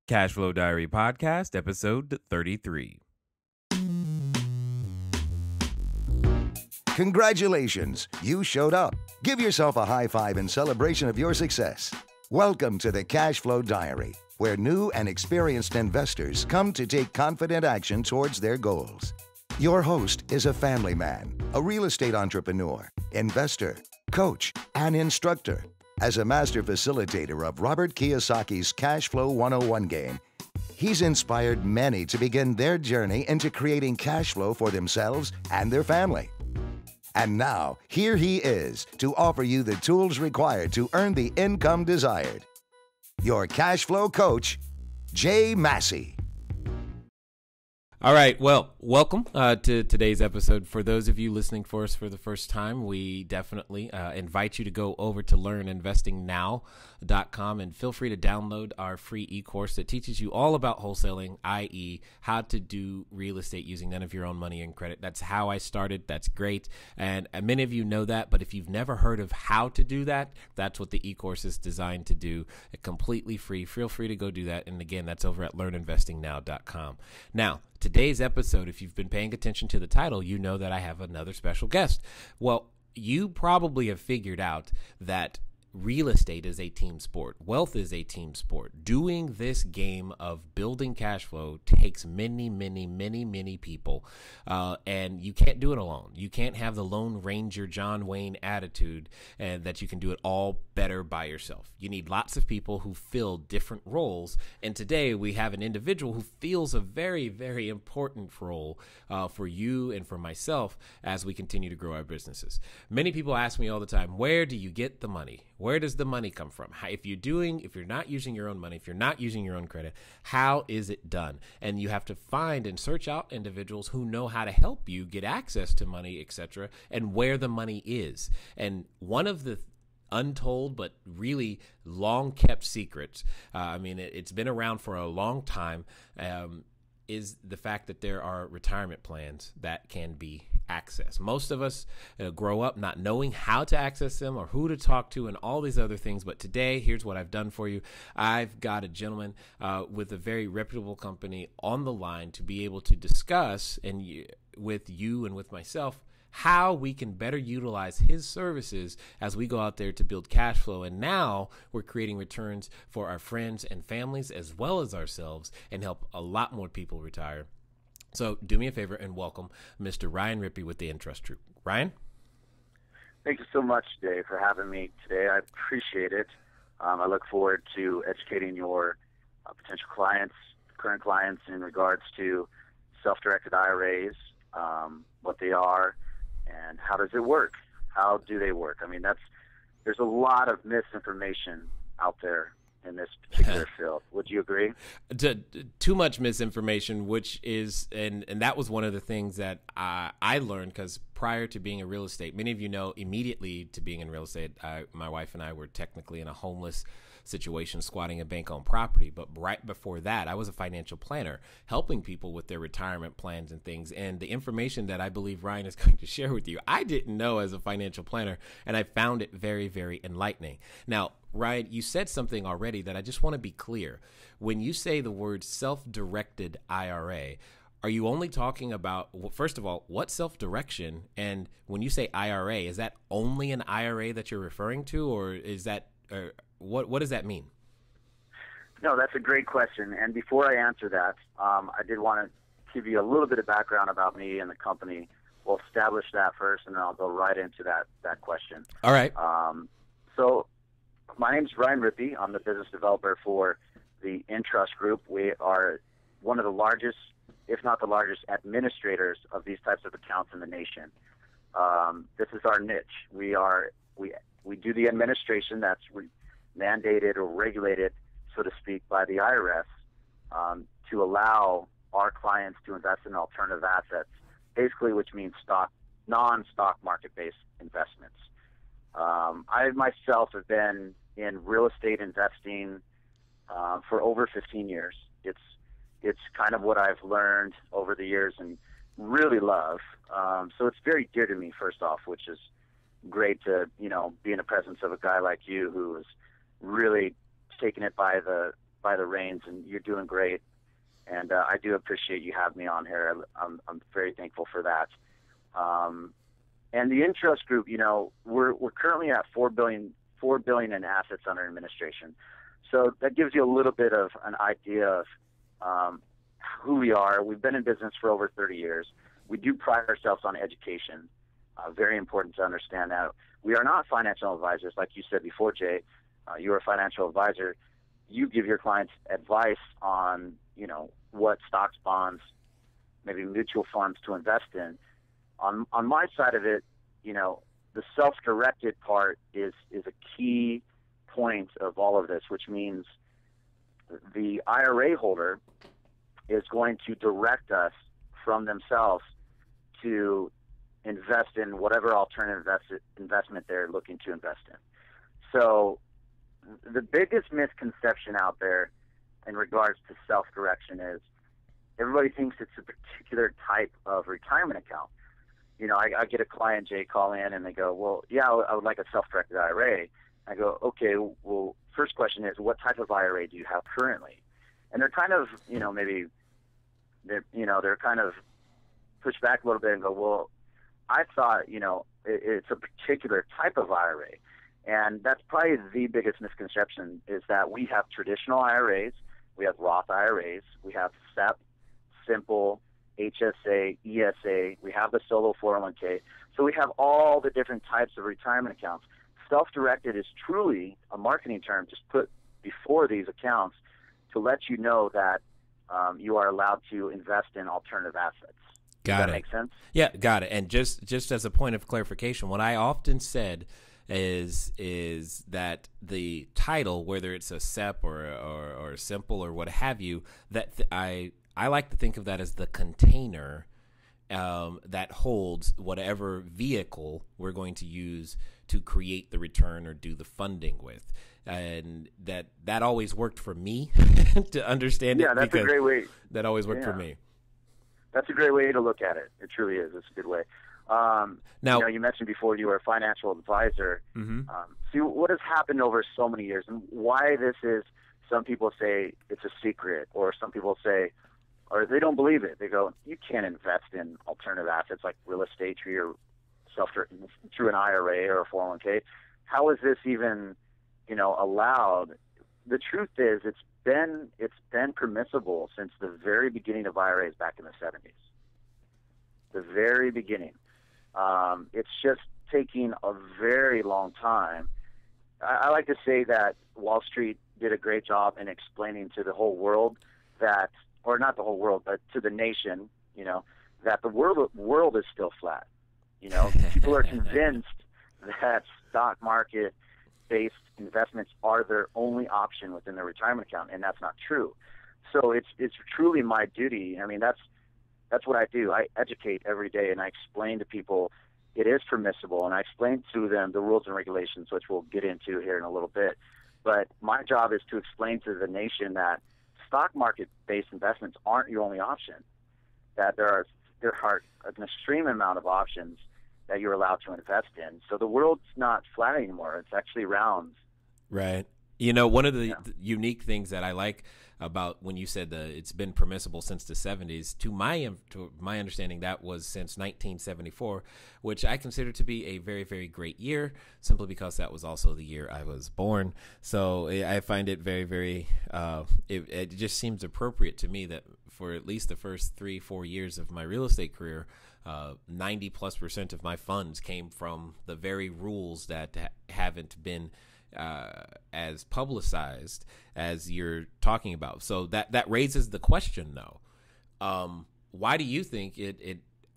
Cashflow Diary Podcast, episode 33. Congratulations, you showed up. Give yourself a high five in celebration of your success. Welcome to the Cashflow Diary, where new and experienced investors come to take confident action towards their goals. Your host is a family man, a real estate entrepreneur, investor, coach, and instructor. As a master facilitator of Robert Kiyosaki's Cashflow 101 game, he's inspired many to begin their journey into creating cash flow for themselves and their family. And now, here he is to offer you the tools required to earn the income desired. Your cash flow coach, Jay Massey. All right, well, welcome to today's episode. For those of you listening for us for the first time, we definitely invite you to go over to learninvestingnow.com and feel free to download our free e-course that teaches you all about wholesaling, i.e. how to do real estate using none of your own money and credit. That's how I started. That's great. And many of you know that, but if you've never heard of how to do that, that's what the e-course is designed to do. Completely free. Feel free to go do that. And again, that's over at learninvestingnow.com. Now, today's episode, if you've been paying attention to the title, you know that I have another special guest. Well, you probably have figured out that real estate is a team sport. Wealth is a team sport. Doing this game of building cash flow takes many, many, many, many people. And you can't do it alone. You can't have the Lone Ranger John Wayne attitude and that you can do it all better by yourself. You need lots of people who fill different roles. And today we have an individual who fills a very, very important role for you and for myself as we continue to grow our businesses. Many people ask me all the time, where do you get the money? Where does the money come from? If you're not using your own money, if you're not using your own credit, how is it done? And you have to find and search out individuals who know how to help you get access to money, etc., and where the money is. And one of the untold but really long kept secrets, it's been around for a long time, is the fact that there are retirement plans that can be accessed. Most of us grow up not knowing how to access them or who to talk to and all these other things. But today, here's what I've done for you. I've got a gentleman with a very reputable company on the line to be able to discuss with you and with myself how we can better utilize his services as we go out there to build cash flow. And now we're creating returns for our friends and families as well as ourselves and help a lot more people retire. So do me a favor and welcome Mr. Ryan Rippy with the Entrust Group. Ryan? Thank you so much, Dave, for having me today. I appreciate it. I look forward to educating your potential clients, current clients, in regards to self-directed IRAs, what they are, and how does it work? How do they work? There's a lot of misinformation out there in this particular field. Would you agree? Too much misinformation, which is, and that was one of the things that I learned, because prior to being in real estate, many of you know, immediately to being in real estate, my wife and I were technically in a homeless situation, squatting a bank-owned property. But right before that, I was a financial planner, helping people with their retirement plans and things. And the information that I believe Ryan is going to share with you, I didn't know as a financial planner, and I found it very, very enlightening. Now, Ryan, you said something already that I just want to be clear. When you say the word self-directed IRA, are you only talking about, first of all, what self-direction? And when you say IRA, is that only an IRA that you're referring to, or is that, what does that mean? No, that's a great question. And before I answer that, I did want to give you a little bit of background about me and the company. We'll establish that first, and then I'll go right into that question. All right. So my name is Ryan Rippy. I'm the business developer for the Entrust Group. We are one of the largest, if not the largest, administrators of these types of accounts in the nation. This is our niche. We do the administration that's mandated or regulated, so to speak, by the IRS to allow our clients to invest in alternative assets, basically, which means non-stock market-based investments. I myself have been in real estate investing for over 15 years. It's kind of what I've learned over the years and really love. So it's very dear to me, first off, which is great to, be in the presence of a guy like you who is really taking it by the by the reins, and you're doing great. And I do appreciate you having me on here. I'm very thankful for that. And the Entrust Group, you know, we're currently at $4 billion in assets under administration. So that gives you a little bit of an idea of who we are. We've been in business for over 30 years. We do pride ourselves on education. Very important to understand that. We are not financial advisors, like you said before, Jay. You're a financial advisor. You give your clients advice on, you know, what stocks, bonds, maybe mutual funds to invest in. On my side of it, you know, the self-directed part is a key point of all of this, which means the IRA holder is going to direct us from themselves to invest in whatever alternative investment they're looking to invest in. So the biggest misconception out there in regards to self-direction is everybody thinks it's a particular type of retirement account. You know, I get a client, Jay, call in and they go, well, yeah, I would like a self-directed IRA. I go, okay, well, first question is, what type of IRA do you have currently? And they're kind of, you know, maybe, they're kind of pushed back a little bit and go, well, I thought, you know, it's a particular type of IRA. And that's probably the biggest misconception, is that we have traditional IRAs, we have Roth IRAs, we have SEP, Simple, HSA, ESA, we have the solo 401k. So we have all the different types of retirement accounts. Self-directed is truly a marketing term just put before these accounts to let you know that you are allowed to invest in alternative assets. Does that make sense? Yeah, got it. And just as a point of clarification, what I often said is that the title, whether it's a SEP or Simple or what have you, that I like to think of that as the container that holds whatever vehicle we're going to use to create the return or do the funding with. And that always worked for me to understand it. Yeah, that's a great way. That always worked for me. That's a great way to look at it. It truly is. It's a good way. Now, you know, you mentioned before you were a financial advisor. Mm-hmm. See, what has happened over so many years and why this is, some people say it's a secret, or some people say, or they don't believe it. They go, you can't invest in alternative assets like real estate through an IRA or a 401k. How is this even, you know, allowed? The truth is, it's been permissible since the very beginning of IRAs back in the 70s. The very beginning. It's just taking a very long time. I like to say that Wall Street did a great job in explaining to the whole world that, or not the whole world, but to the nation, you know, that the world is still flat. You know, people are convinced that stock market-based investments are their only option within their retirement account, and that's not true. So it's truly my duty. I mean, that's what I do. I educate every day, and I explain to people it is permissible, and I explain to them the rules and regulations, which we'll get into here in a little bit. But my job is to explain to the nation that stock market-based investments aren't your only option, that there are an extreme amount of options that you're allowed to invest in. So the world's not flat anymore. It's actually round. Right. You know, one of the unique things that I like about when you said it's been permissible since the 70s, to my understanding, that was since 1974, which I consider to be a very, very great year, simply because that was also the year I was born. So I find it very, very, it just seems appropriate to me that for at least the first 3-4 years of my real estate career, 90+% of my funds came from the very rules that haven't been as publicized as you're talking about. So that raises the question, though. Why do you think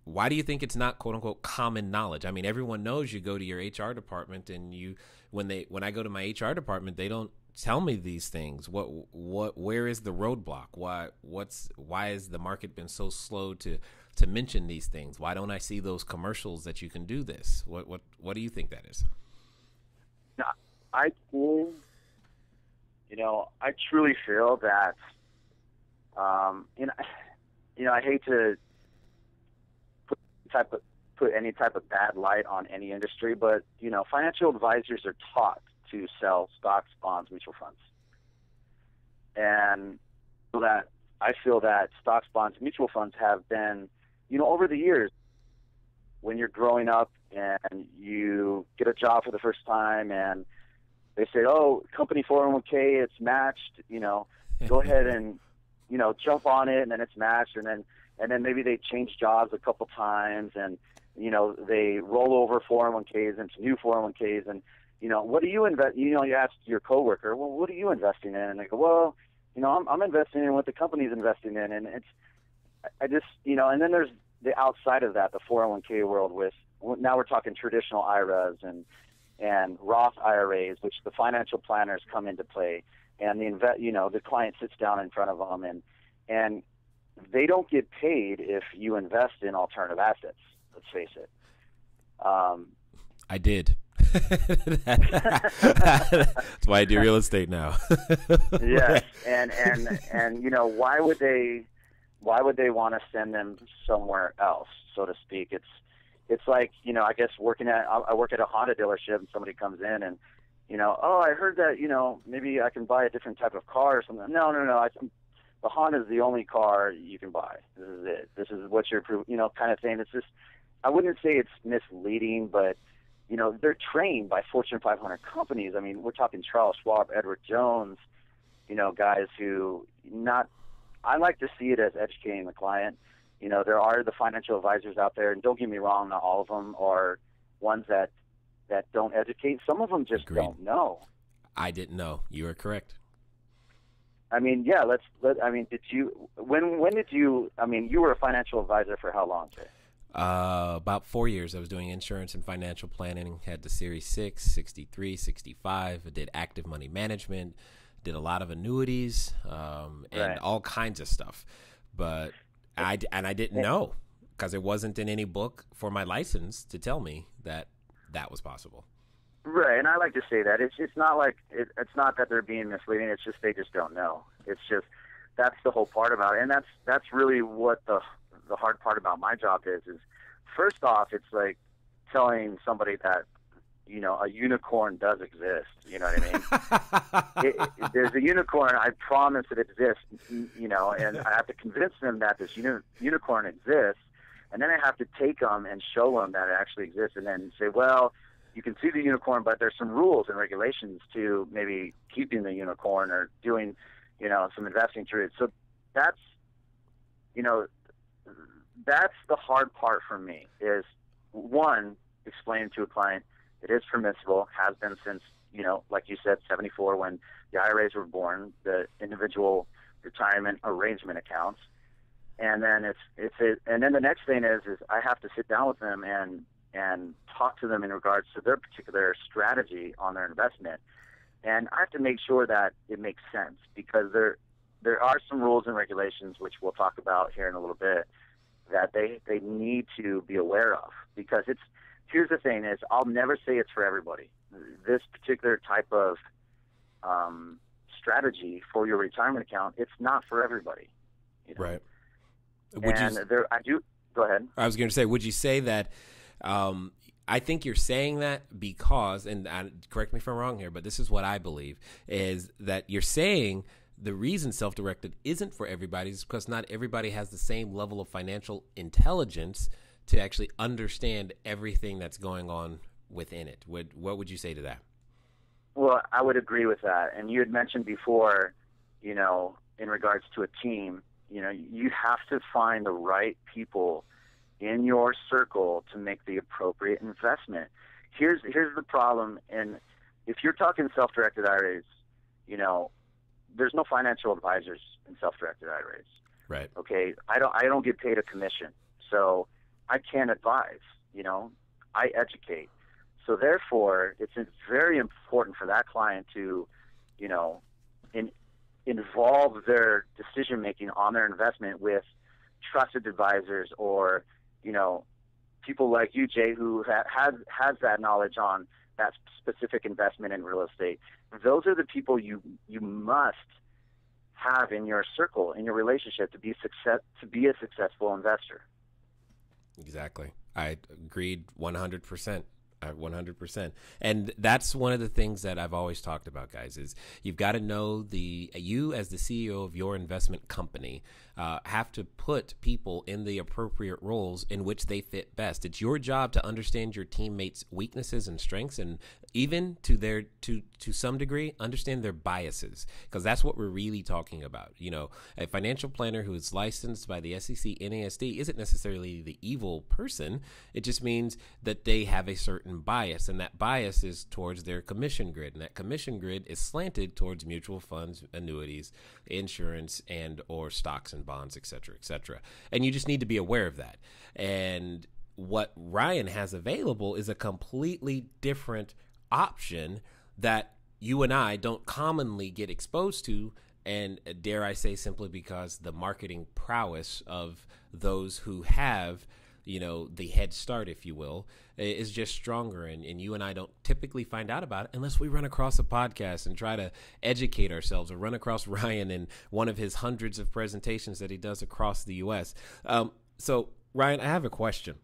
why do you think it's not quote unquote common knowledge? I mean, everyone knows you go to your HR department, and when I go to my HR department, they don't tell me these things. Where is the roadblock? Why has the market been so slow to mention these things? Why don't I see those commercials that you can do this? What do you think that is? I truly feel that, I hate to put any type of bad light on any industry, but, financial advisors are taught to sell stocks, bonds, mutual funds. And so that I feel that stocks, bonds, mutual funds have been, over the years, when you're growing up and you get a job for the first time and they say, oh, company 401k, it's matched, go ahead and, jump on it, and then it's matched, and then maybe they change jobs a couple times, and, they roll over 401ks into new 401ks, and, what do you invest? You ask your coworker, well, what are you investing in? And they go, well, I'm investing in what the company's investing in, and and then there's the outside of that, the 401k world now we're talking traditional IRAs and Roth IRAs, which the financial planners come into play, and the client sits down in front of them, and they don't get paid if you invest in alternative assets. Let's face it. I did. That's why I do real estate now. Yes, and why would they want to send them somewhere else, so to speak? It's like, I guess I work at a Honda dealership, and somebody comes in and, oh, I heard that, maybe I can buy a different type of car or something. No. The Honda is the only car you can buy. This is it. This is what you're, kind of thing. It's just, I wouldn't say it's misleading, but, they're trained by Fortune 500 companies. I mean, we're talking Charles Schwab, Edward Jones, guys who I like to see it as educating the client. There are the financial advisors out there, and don't get me wrong, not all of them are ones that don't educate. Some of them just Agreed. Don't know. I didn't know. You are correct. I mean, yeah, when did you were a financial advisor for how long, Jay? About 4 years. I was doing insurance and financial planning, had the Series 6, 63, 65. I did active money management, did a lot of annuities, and Right. all kinds of stuff. But I didn't know, because it wasn't in any book for my license to tell me that was possible. Right, and I like to say that it's not like it's not that they're being misleading. It's just they just don't know. It's just that's the whole part about it, and that's really what the hard part about my job is first off, it's like telling somebody that a unicorn does exist. You know what I mean? There's a unicorn. I promise it exists. And I have to convince them that this unicorn exists, and then I have to take them and show them that it actually exists, and then say, well, you can see the unicorn, but there's some rules and regulations to maybe keeping the unicorn or doing, some investing through it. So that's the hard part for me is, one, explaining to a client it is permissible, has been since, like you said, 74 when the IRAs were born, the individual retirement arrangement accounts. And then and then the next thing is I have to sit down with them and talk to them in regards to their particular strategy on their investment. And I have to make sure that it makes sense, because there are some rules and regulations, which we'll talk about here in a little bit, that they need to be aware of. Because here's the thing is, I'll never say it's for everybody. This particular type of strategy for your retirement account, it's not for everybody. Right. Go ahead. I was going to say, would you say that, I think you're saying that because, and correct me if I'm wrong here, but this is what I believe, is that you're saying the reason self-directed isn't for everybody is because not everybody has the same level of financial intelligence to actually understand everything that's going on within it. What would you say to that? Well, I would agree with that. And you had mentioned before, in regards to a team, you have to find the right people in your circle to make the appropriate investment. Here's the problem. And if you're talking self-directed IRAs, there's no financial advisors in self-directed IRAs. Right. Okay. I don't get paid a commission, so I can't advise. I educate. So therefore, it's very important for that client to, involve their decision making on their investment with trusted advisors or, people like you, Jay, who has that knowledge on that specific investment in real estate. Those are the people you must have in your circle, in your relationship, to be a successful investor. Exactly. I agreed 100%. 100%. And that's one of the things that I've always talked about, guys, is you've got to know you as the CEO of your investment company have to put people in the appropriate roles in which they fit best. It's your job to understand your teammates' weaknesses and strengths, and even to some degree understand their biases, because that's what we're really talking about. A financial planner who is licensed by the SEC NASD isn't necessarily the evil person. It just means that they have a certain bias, and that bias is towards their commission grid, and that commission grid is slanted towards mutual funds, annuities, insurance, and or stocks and bonds, et cetera, et cetera. And you just need to be aware of that. And what Ryan has available is a completely different option that you and I don't commonly get exposed to, and dare I say, simply because the marketing prowess of those who have the head start, if you will, is just stronger. And you and I don't typically find out about it unless we run across a podcast and try to educate ourselves, or run across Ryan in one of his hundreds of presentations that he does across the U.S. So, Ryan, I have a question.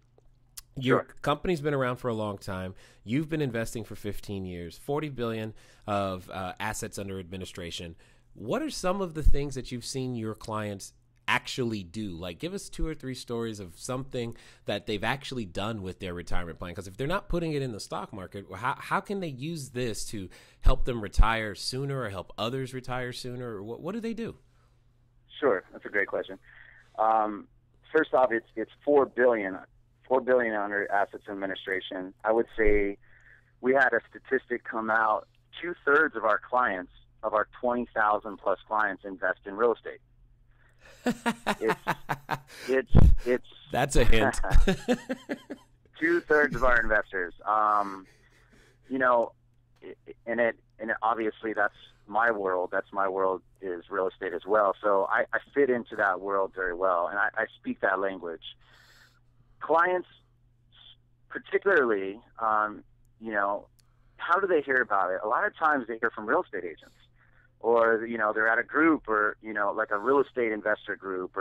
Your company's been around for a long time. You've been investing for 15 years, 40 billion of assets under administration. What are some of the things that you've seen your clients actually do? Like, give us 2 or 3 stories of something that they've actually done with their retirement plan. Because if they're not putting it in the stock market, how can they use this to help them retire sooner or help others retire sooner? Or what do they do? Sure, that's a great question. First off, it's $4 billion under assets administration. I would say we had a statistic come out: 2/3 of our clients, of our 20,000 plus clients, invest in real estate. It's that's a hint. 2/3 of our investors, and obviously that's my world. That's my world, is real estate as well. So I fit into that world very well, and I speak that language. Clients, particularly, how do they hear about it? A lot of times they hear from real estate agents, or they're at a group, or like a real estate investor group,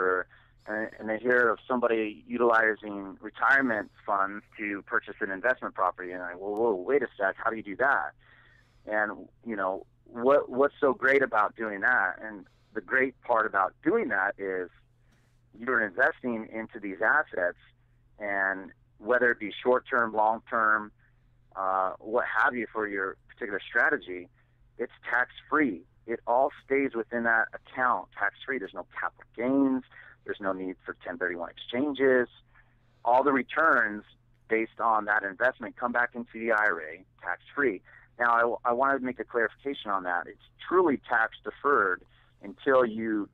and they hear of somebody utilizing retirement funds to purchase an investment property, and whoa, wait a sec, how do you do that? And what's so great about doing that? And the great part about doing that is you're investing into these assets, and whether it be short-term, long-term, what have you, for your particular strategy, it's tax-free. It all stays within that account tax-free. There's no capital gains. There's no need for 1031 exchanges. All the returns based on that investment come back into the IRA tax-free. Now, I wanted to make a clarification on that. It's truly tax-deferred until you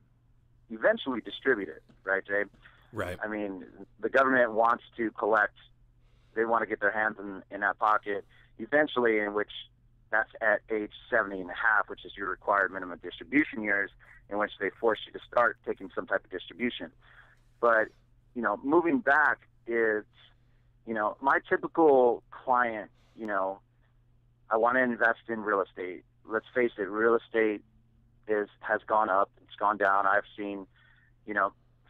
eventually distribute it, right, Jay? Right. I mean, the government wants to collect. They want to get their hands in that pocket eventually, in which that's at age 70 and a half, which is your required minimum distribution years, in which they force you to start taking some type of distribution. But, moving back is, my typical client, I want to invest in real estate. Let's face it, real estate has gone up. It's gone down. I've seen,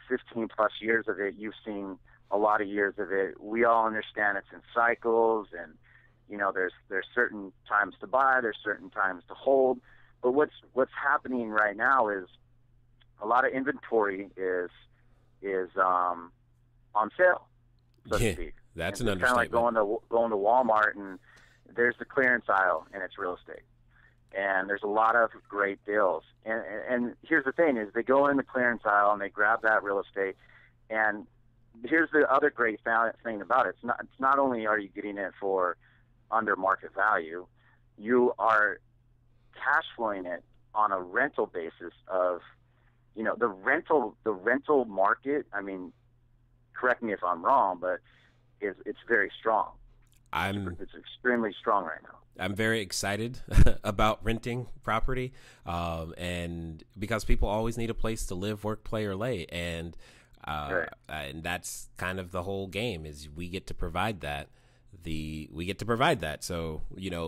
15 plus years of it. You've seen a lot of years of it. We all understand it's in cycles, and there's certain times to buy, there's certain times to hold. But what's happening right now is a lot of inventory is on sale, so to speak. That's an understatement. It's kind of like going to Walmart, and there's the clearance aisle, and it's real estate. And there's a lot of great deals. And here's the thing: is they go in the clearance aisle and they grab that real estate. And here's the other great thing about it: it's not only are you getting it for under market value, you are cash flowing it on a rental basis of, the rental market. I mean, correct me if I'm wrong, but it's very strong. It's extremely strong right now. I'm very excited about renting property, and because people always need a place to live, work, play, or lay, and that's kind of the whole game. Is we get to provide that. So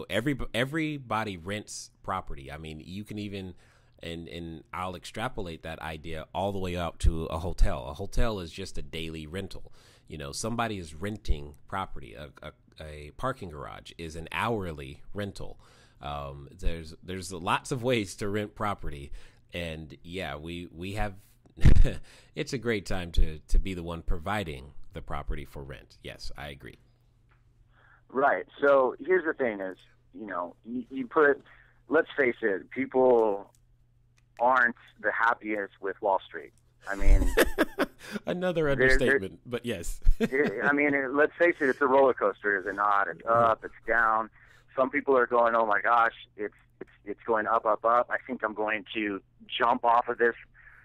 everybody rents property. I mean, you can even And I'll extrapolate that idea all the way up to a hotel. A hotel is just a daily rental. You know, somebody is renting property. A parking garage is an hourly rental. There's lots of ways to rent property, and yeah, we have. It's a great time to be the one providing the property for rent. Yes, I agree. Right. So here's the thing: is you put. Let's face it, people aren't the happiest with Wall Street. I mean, another understatement, but yes. I mean, let's face it, it's a roller coaster, is it not? It's up, it's down. Some people are going, oh my gosh, it's going up, up, up. I think I'm going to jump off of this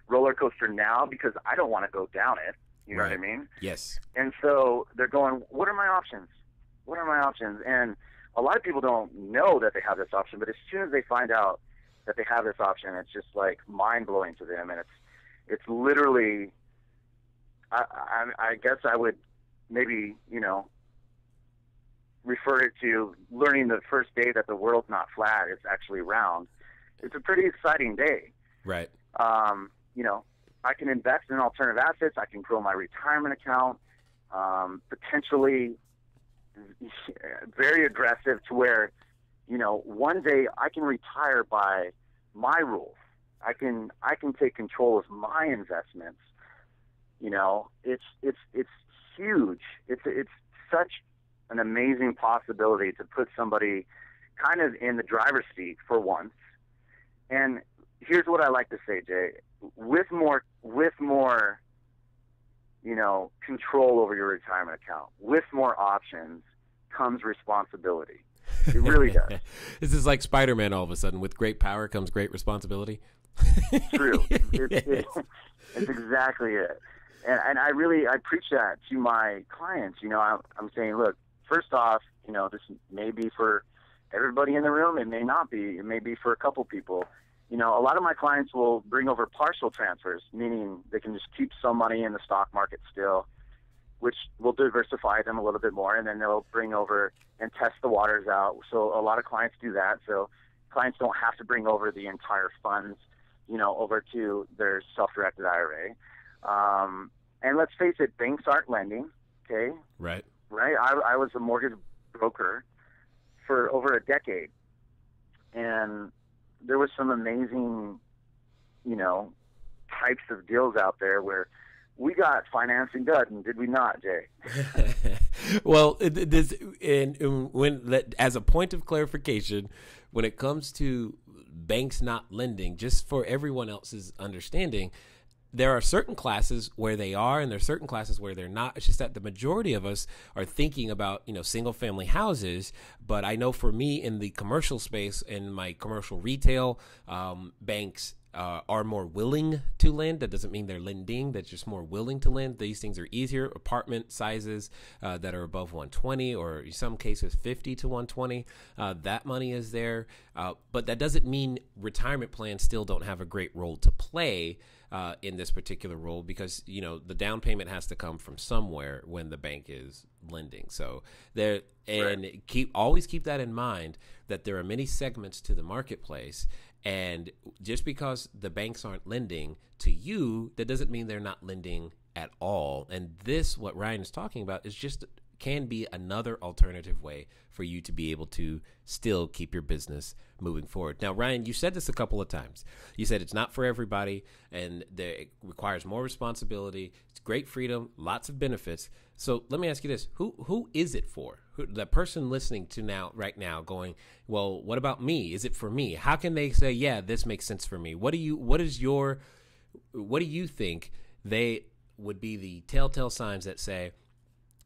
roller coaster now because I don't want to go down it. You know what I mean? Yes. And so they're going, what are my options? What are my options? And a lot of people don't know that they have this option, but as soon as they find out that they have this option, it's just like mind-blowing to them, and it's literally, I guess I would maybe, refer it to learning the first day that the world's not flat, it's actually round. It's a pretty exciting day. Right. I can invest in alternative assets. I can grow my retirement account, potentially very aggressive to where, one day I can retire by my rules. I can take control of my investments. It's huge. It's such an amazing possibility to put somebody kind of in the driver's seat for once. And here's what I like to say, Jay. With more control over your retirement account, with more options comes responsibility. It really does. This is like Spider-Man all of a sudden. With great power comes great responsibility. True. It's exactly it. And I preach that to my clients. I'm saying, look, first off, this may be for everybody in the room. It may not be. It may be for a couple people. A lot of my clients will bring over partial transfers, meaning they can just keep some money in the stock market still, which will diversify them a little bit more, and then they'll bring over and test the waters out. So a lot of clients do that. So clients don't have to bring over the entire funds, over to their self-directed IRA. And let's face it, banks aren't lending, okay? Right. I was a mortgage broker for over a decade, and there was some amazing, types of deals out there where we got financing done, did we not, Jay? Well, as a point of clarification, when it comes to banks not lending, just for everyone else's understanding, there are certain classes where they are, and there are certain classes where they're not. It's just that the majority of us are thinking about, single family houses. But I know for me in the commercial space, in my commercial retail, banks are more willing to lend. That doesn't mean they're lending. That's just more willing to lend. These things are easier. Apartment sizes that are above 120, or in some cases 50 to 120. That money is there. But that doesn't mean retirement plans still don't have a great role to play in this particular role, because the down payment has to come from somewhere when the bank is lending. So there, and always keep that in mind, that there are many segments to the marketplace, and just because the banks aren't lending to you, that doesn't mean they're not lending at all. And this, what Ryan is talking about, is just can be another alternative way for you to be able to still keep your business moving forward. Now, Ryan, you said this a couple of times. You said it's not for everybody, and it requires more responsibility. It's great freedom, lots of benefits. So let me ask you this: who is it for? The person listening to right now, going, well, what about me? Is it for me? How can they say, yeah, this makes sense for me? What do you think they would be the telltale signs that say,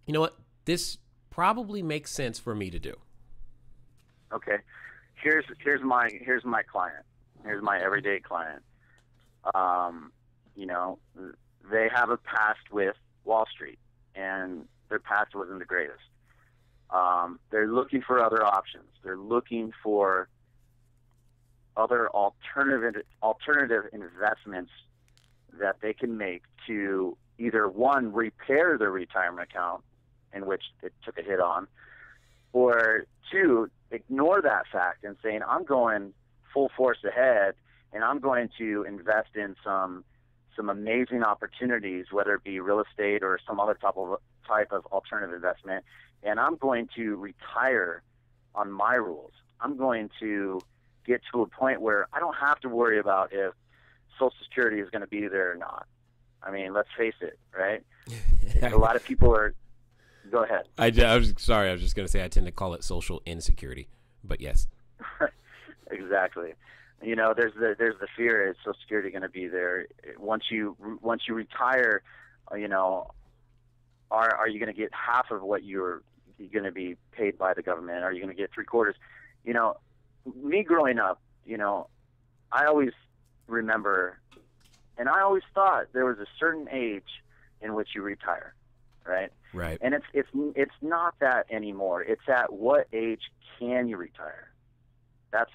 you know what, this probably makes sense for me to do? Okay, here's my client. Here's my everyday client. They have a past with Wall Street, and their past wasn't the greatest. They're looking for other options. They're looking for other alternative investments that they can make to either, one, repair their retirement account, in which it took a hit on, or two, ignore that fact and saying, I'm going full force ahead and I'm going to invest in some amazing opportunities, whether it be real estate or some other type of alternative investment, and I'm going to retire on my rules. I'm going to get to a point where I don't have to worry about if Social Security is going to be there or not. I mean, let's face it, right? A lot of people are. Go ahead. I was sorry. I was just going to say I tend to call it social insecurity, but yes. Exactly. You know, there's the fear: is Social Security going to be there once you retire? You know, are you going to get half of what you're going to be paid by the government? Are you going to get 3/4? You know, me growing up, you know, I always remember, and I always thought there was a certain age in which you retire, right? Right. And it's not that anymore. It's at what age can you retire? That's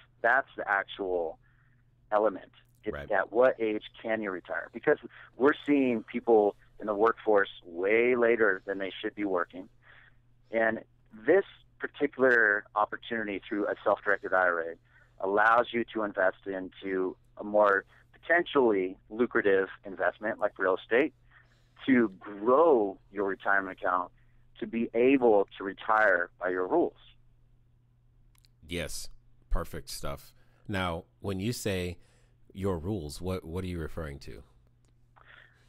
the actual element. It's right. At what age can you retire? Because we're seeing people in the workforce way later than they should be working. And this particular opportunity through a self-directed IRA allows you to invest into a more potentially lucrative investment like real estate, to grow your retirement account, to be able to retire by your rules. Yes, perfect stuff. Now, when you say your rules, what are you referring to?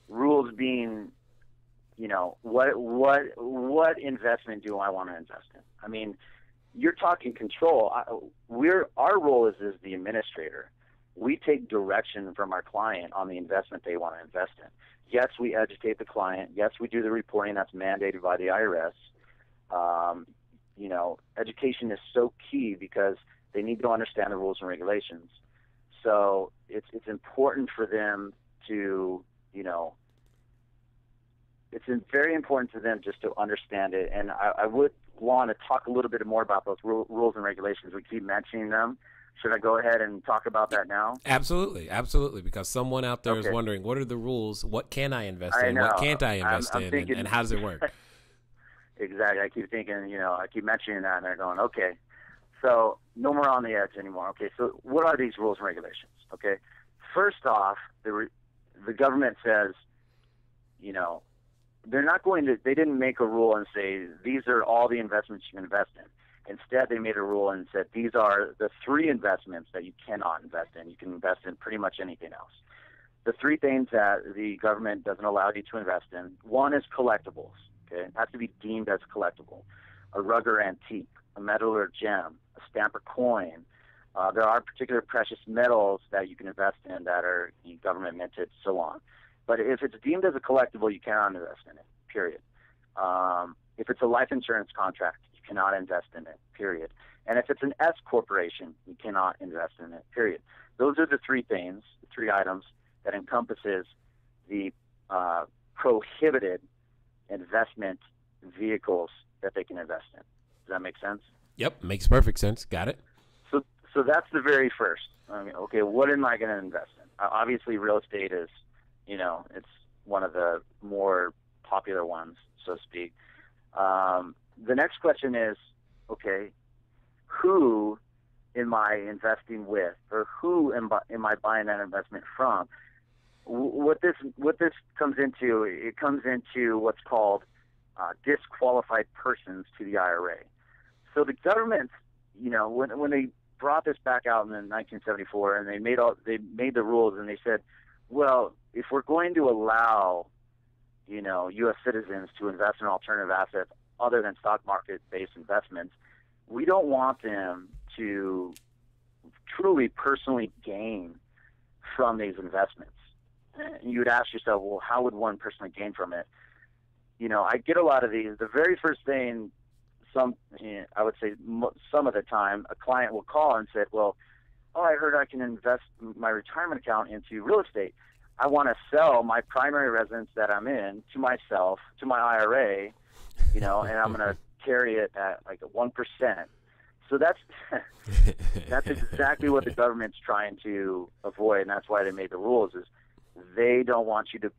Rules being, you know, what investment do I want to invest in? I mean, you're talking control. Our role is as the administrator. We take direction from our client on the investment they want to invest in. Yes, we educate the client. Yes, we do the reporting that's mandated by the IRS. You know, education is so key because they need to understand the rules and regulations. So it's important for them to, you know, it's very important to them just to understand it. And I would want to talk a little bit more about those rules and regulations. We keep mentioning them. Should I go ahead and talk about that now? Absolutely, absolutely. Because someone out there is wondering, what are the rules? What can I invest in? What can't I invest in? Thinking, and how does it work? Exactly. I keep thinking, you know, I keep mentioning that, and they're going, okay. So no more on the edge anymore. Okay, so what are these rules and regulations? Okay, first off, the government says, you know, they didn't make a rule and say, these are all the investments you can invest in. Instead, they made a rule and said, these are the 3 investments that you cannot invest in. You can invest in pretty much anything else. The 3 things that the government doesn't allow you to invest in, one is collectibles. Okay, it has to be deemed as collectible. A rug or antique, a metal or gem, a stamp or coin. There are particular precious metals that you can invest in that are government minted, so on. But if it's deemed as a collectible, you cannot invest in it, period. If it's a life insurance contract, you cannot invest in it, period. And if it's an S corporation, you cannot invest in it, period. Those are the 3 things, the 3 items that encompasses the prohibited investment vehicles that they can invest in. Does that make sense? Yep, makes perfect sense. Got it. So that's the very first. I mean, okay, what am I going to invest in? Obviously, real estate is, you know, it's one of the more popular ones, so to speak. The next question is, okay, who am I investing with, or who am I buying that investment from? What this comes into, it comes into what's called disqualified persons to the IRA. So the government, you know, when they brought this back out in 1974, and they made the rules, and they said, well, if we're going to allow, you know, U.S. citizens to invest in alternative assets other than stock market-based investments, we don't want them to truly personally gain from these investments. And you would ask yourself, well, how would one personally gain from it? You know, I get a lot of these. The very first thing, I would say some of the time, a client will call and say, well, I heard I can invest my retirement account into real estate. I want to sell my primary residence that I'm in to myself, to my IRA, you know, and I'm going to carry it at like 1%. So that's exactly what the government's trying to avoid, and that's why they made the rules, is they don't want you to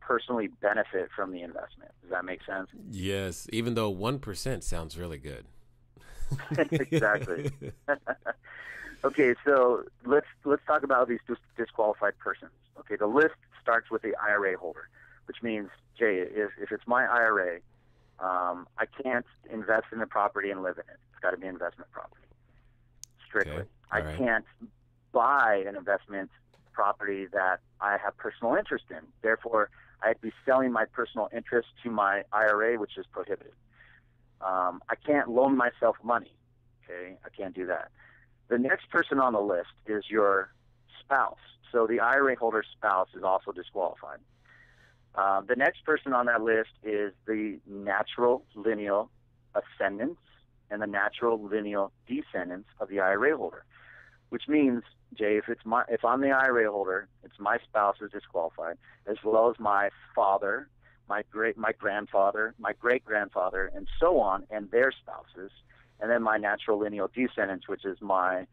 personally benefit from the investment. Does that make sense? Yes, even though 1% sounds really good. Exactly. Okay, so let's talk about these disqualified persons. Okay, the list starts with the IRA holder, which means, Jay, if it's my IRA, I can't invest in the property and live in it. It's got to be investment property, strictly. Okay. I Right. can't buy an investment property that I have personal interest in. Therefore, I'd be selling my personal interest to my IRA, which is prohibited. I can't loan myself money. Okay, I can't do that. The next person on the list is your spouse. So the IRA holder's spouse is also disqualified. The next person on that list is the natural lineal ascendants and the natural lineal descendants of the IRA holder, which means, Jay, if I'm the IRA holder, it's my spouse is disqualified, as well as my father, my grandfather, my great grandfather, and so on, and their spouses, and then my natural lineal descendants, which is my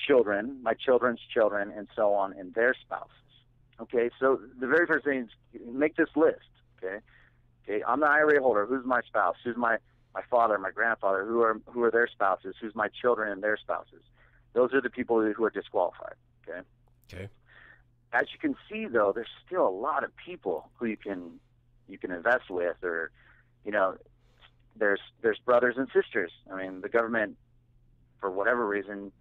children, my children's children, and so on, and their spouses. Okay, so the very first thing is make this list. Okay, I'm the IRA holder. Who's my spouse? Who's my father, my grandfather? Who are their spouses? Who's my children and their spouses? Those are the people who are disqualified. Okay. As you can see, though, there's still a lot of people who you can invest with, or there's brothers and sisters. I mean, the government, for whatever reason,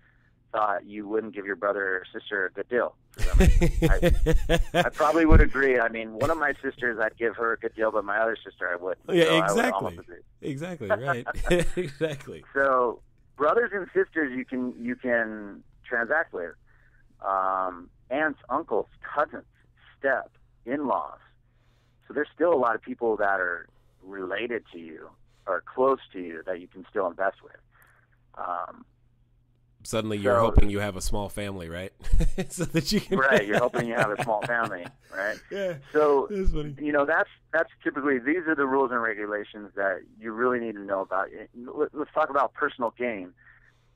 thought you wouldn't give your brother or sister a good deal. I mean, I probably would agree. I mean, one of my sisters, I'd give her a good deal, but my other sister, I wouldn't. Yeah, so exactly. I would almost agree. Exactly, right. Exactly. So brothers and sisters you can transact with. Aunts, uncles, cousins, step, in-laws. So there's still a lot of people that are related to you or close to you that you can still invest with. Suddenly you're hoping you have a small family, right? So that you can... Right, you're hoping you have a small family, right? Yeah, so, that's funny. That's typically, these are the rules and regulations that you really need to know about. Let's talk about personal gain.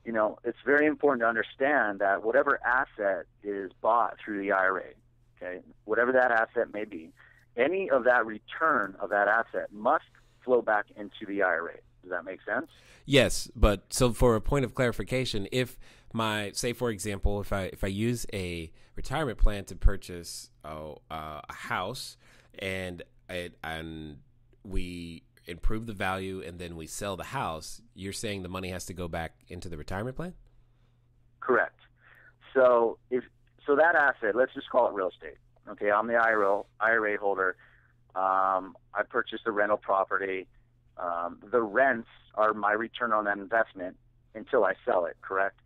It's very important to understand that whatever asset is bought through the IRA, okay, whatever that asset may be, any of that return of that asset must flow back into the IRA. Does that make sense? Yes, but so for a point of clarification, if say for example, if I use a retirement plan to purchase a house and we improve the value and then we sell the house, you're saying the money has to go back into the retirement plan? Correct. So that asset, let's just call it real estate. Okay, I'm the IRA holder. I purchased a rental property. The rents are my return on that investment until I sell it, correct?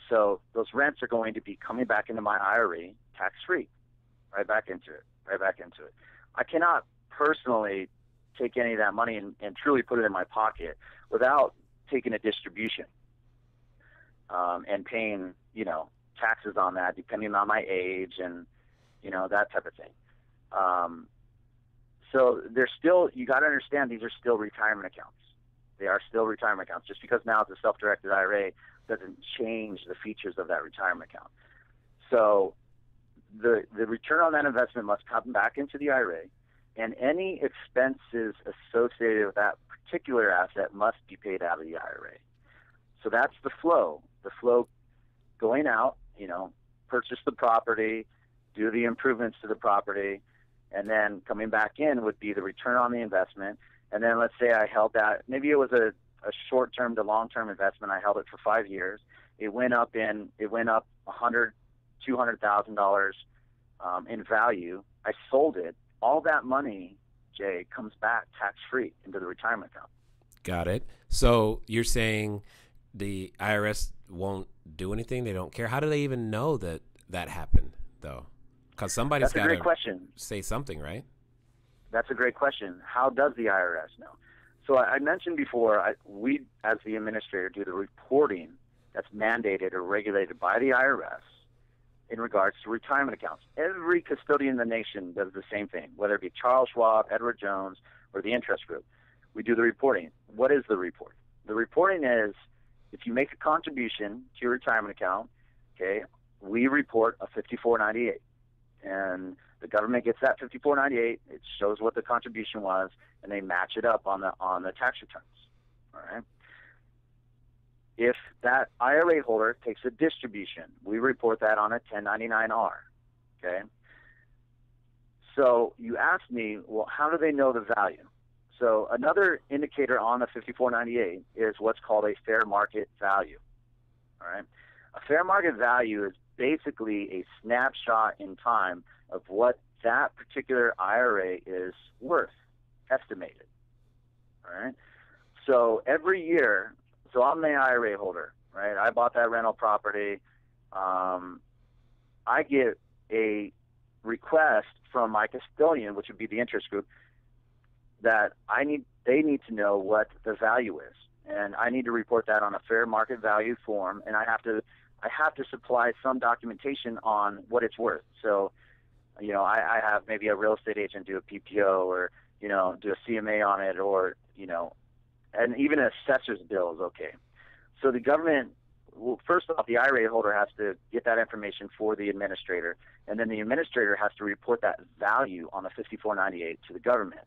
So those rents are going to be coming back into my IRA tax-free, right back into it. I cannot personally take any of that money and truly put it in my pocket without taking a distribution and paying, taxes on that depending on my age and, that type of thing. So there's still, you got to understand, these are still retirement accounts. They are still retirement accounts. Just because now it's a self-directed IRA doesn't change the features of that retirement account. So the return on that investment must come back into the IRA, and any expenses associated with that particular asset must be paid out of the IRA. So that's the flow. The flow going out, purchase the property, do the improvements to the property, and then coming back in would be the return on the investment. And then let's say I held that, maybe it was a short-term to long-term investment. I held it for 5 years. It went up $100,000, $200,000 in value. I sold it. All that money, Jay, comes back tax-free into the retirement account. Got it. So you're saying the IRS won't do anything? They don't care? How do they even know that happened, though? Because somebody's got to say something, right? That's a great question. How does the IRS know? So I mentioned before, we, as the administrator, do the reporting that's mandated or regulated by the IRS in regards to retirement accounts. Every custodian in the nation does the same thing, whether it be Charles Schwab, Edward Jones, or the Entrust Group. We do the reporting. What is the report? The reporting is if you make a contribution to your retirement account, okay, we report a 5498. And the government gets that 5498. It shows what the contribution was, and they match it up on the tax returns. All right. if that IRA holder takes a distribution, we report that on a 1099-R. Okay. So you asked me, well, how do they know the value? So another indicator on the 5498 is what's called a fair market value. All right. A fair market value is basically a snapshot in time of what that particular IRA is worth, estimated. All right. So every year, so I'm the IRA holder, right? I bought that rental property. I get a request from my custodian, which would be the Entrust Group, that they need to know what the value is, and I need to report that on a fair market value form, and I have to supply some documentation on what it's worth. So, I have maybe a real estate agent do a PPO, or do a CMA on it, or and even an assessor's bill is okay. So the government, well, first off, the IRA holder has to get that information for the administrator, and then the administrator has to report that value on the 5498 to the government.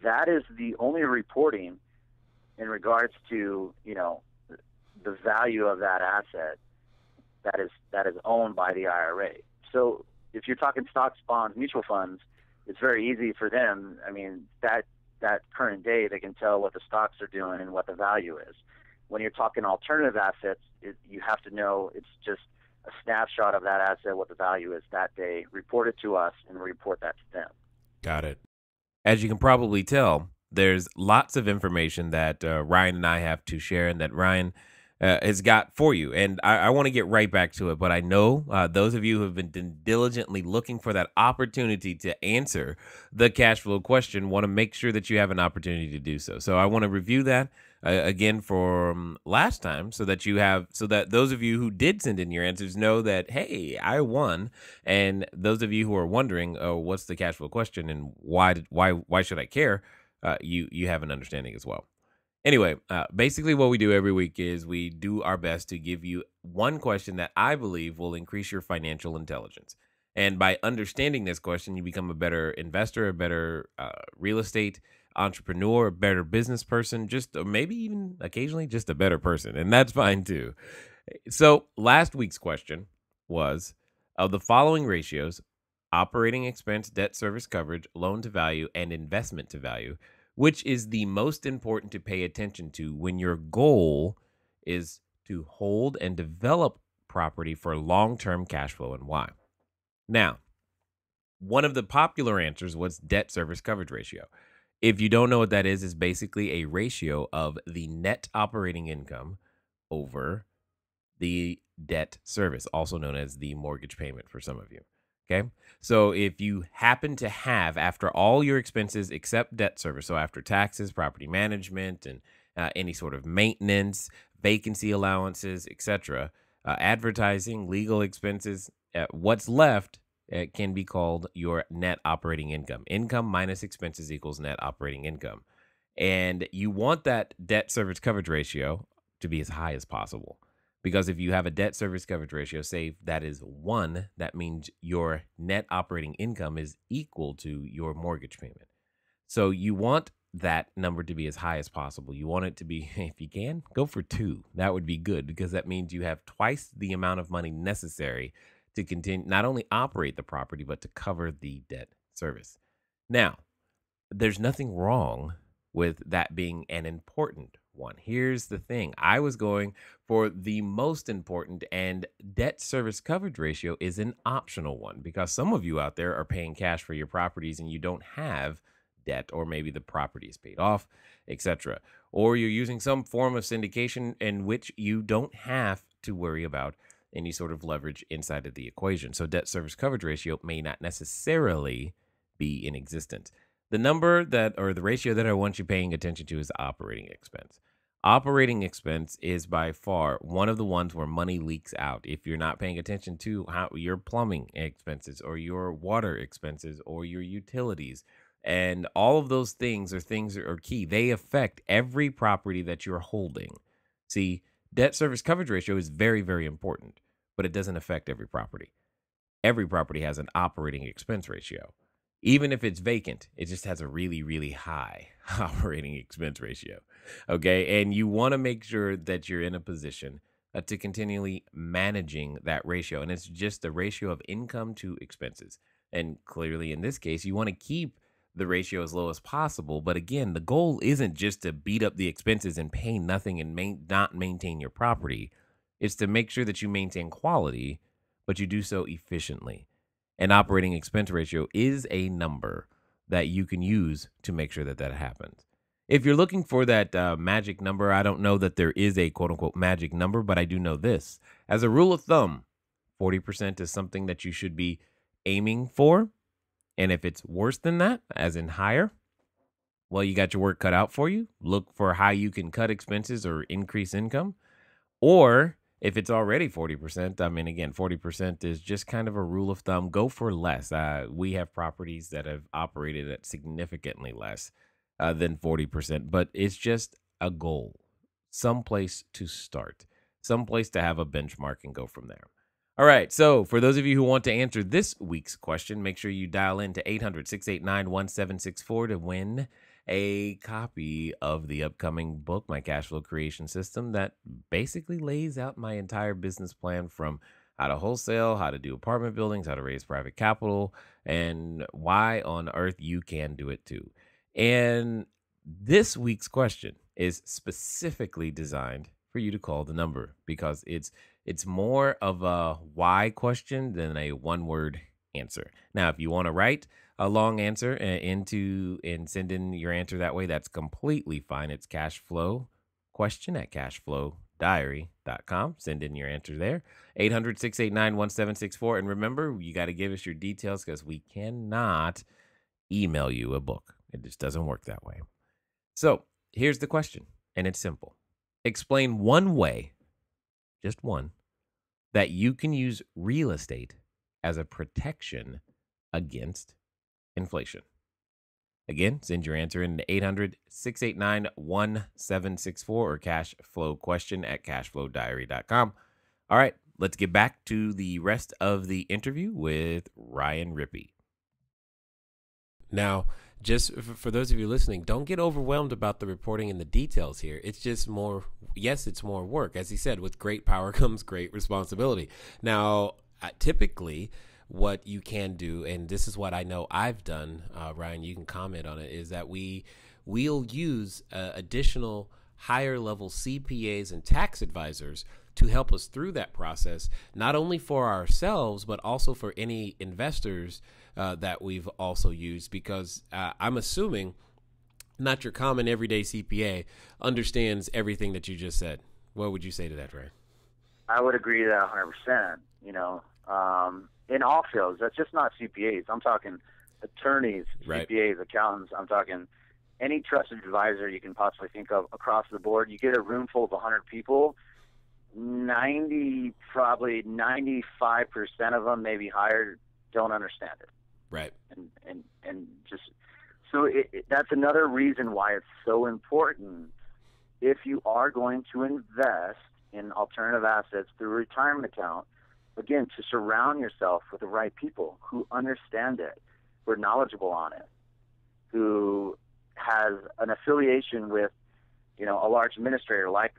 That is the only reporting in regards to, the value of that asset that is owned by the IRA. So if you're talking stocks, bonds, mutual funds, it's very easy for them. I mean, that current day, they can tell what the stocks are doing and what the value is. When you're talking alternative assets, you have to know it's just a snapshot of that asset, what the value is that day, report it to us, and report that to them. Got it. As you can probably tell, there's lots of information that Ryan and I have to share, and that Ryan has got for you. And I want to get right back to it, but I know those of you who have been diligently looking for that opportunity to answer the cash flow question want to make sure that you have an opportunity to do so. So I want to review that again from last time, so that those of you who did send in your answers know that, hey, I won. And those of you who are wondering, oh, what's the cash flow question and why should I care? You have an understanding as well. Anyway, basically what we do every week is we do our best to give you one question that I believe will increase your financial intelligence. And by understanding this question, you become a better investor, a better real estate entrepreneur, a better business person, or maybe even occasionally just a better person. And that's fine too. So last week's question was, of the following ratios, operating expense, debt service coverage, loan to value, and investment to value, which is the most important to pay attention to when your goal is to hold and develop property for long-term cash flow, and why? Now, one of the popular answers was debt service coverage ratio. If you don't know what that is basically a ratio of the net operating income over the debt service, also known as the mortgage payment for some of you. Okay. So if you happen to have, after all your expenses except debt service, so after taxes, property management, and any sort of maintenance, vacancy allowances, etc., advertising, legal expenses, what's left can be called your net operating income. Income minus expenses equals net operating income. And you want that debt service coverage ratio to be as high as possible. Because if you have a debt service coverage ratio, say that is 1, that means your net operating income is equal to your mortgage payment. So you want that number to be as high as possible. You want it to be, if you can, go for 2. That would be good, because that means you have twice the amount of money necessary to continue, not only operate the property, but to cover the debt service. Now, there's nothing wrong with that being an important one. Here's the thing. I was going for the most important, and debt service coverage ratio is an optional one, because some of you out there are paying cash for your properties and you don't have debt, or maybe the property is paid off, etc. Or you're using some form of syndication in which you don't have to worry about any sort of leverage inside of the equation. So debt service coverage ratio may not necessarily be in existence. The number that, or the ratio that I want you paying attention to, is operating expense. Operating expense is by far one of the ones where money leaks out. If you're not paying attention to how your plumbing expenses, or your water expenses, or your utilities, and all of those things are key. They affect every property that you're holding. See, debt service coverage ratio is very, very important, but it doesn't affect every property. Every property has an operating expense ratio. Even if it's vacant, it just has a really, really high operating expense ratio. Okay. And you want to make sure that you're in a position to continually managing that ratio. And it's just the ratio of income to expenses. And clearly, in this case, you want to keep the ratio as low as possible. But again, the goal isn't just to beat up the expenses and pay nothing and not maintain your property. It's to make sure that you maintain quality, but you do so efficiently. An operating expense ratio is a number that you can use to make sure that that happens. If you're looking for that magic number, I don't know that there is a quote unquote magic number, but I do know this. As a rule of thumb, 40% is something that you should be aiming for. And if it's worse than that, as in higher, well, you got your work cut out for you. Look for how you can cut expenses or increase income. Or if it's already 40%, I mean, again, 40% is just kind of a rule of thumb. Go for less. We have properties that have operated at significantly less than 40%, but it's just a goal, someplace to start, someplace to have a benchmark and go from there. All right. So for those of you who want to answer this week's question, make sure you dial in to 800-689-1764 to win a copy of the upcoming book, My Cash Flow Creation System, that basically lays out my entire business plan from how to wholesale, how to do apartment buildings, how to raise private capital, and why on earth you can do it too. And this week's question is specifically designed for you to call the number because it's more of a why question than a one-word answer. Now, if you want to write a long answer and send in your answer that way, that's completely fine. It's cashflow question at cashflowdiary.com. Send in your answer there. 800-689-1764. And remember, you got to give us your details because we cannot email you a book. It just doesn't work that way. So here's the question, and it's simple. Explain one way, just one, that you can use real estate as a protection against inflation. Again, send your answer in to 800-689-1764 or cashflowquestion at cashflowdiary.com. All right, let's get back to the rest of the interview with Ryan Rippy. Now, just for those of you listening, don't get overwhelmed about the reporting and the details here. It's just more, yes, it's more work. As he said, with great power comes great responsibility. Now, typically, what you can do, and this is what I know I've done, Ryan, you can comment on it, is that we'll use additional higher level CPAs and tax advisors to help us through that process, not only for ourselves, but also for any investors that we've also used, because I'm assuming not your common everyday CPA understands everything that you just said. What would you say to that, Ryan? I would agree to that 100%. In all fields, that's just not CPAs. I'm talking attorneys, right. CPAs, accountants. I'm talking any trusted advisor you can possibly think of across the board. You get a room full of 100 people, probably 95% of them, maybe higher, don't understand it. Right. And just so that's another reason why it's so important if you are going to invest in alternative assets through a retirement account, again, to surround yourself with the right people who understand it, who are knowledgeable on it, who has an affiliation with, a large administrator like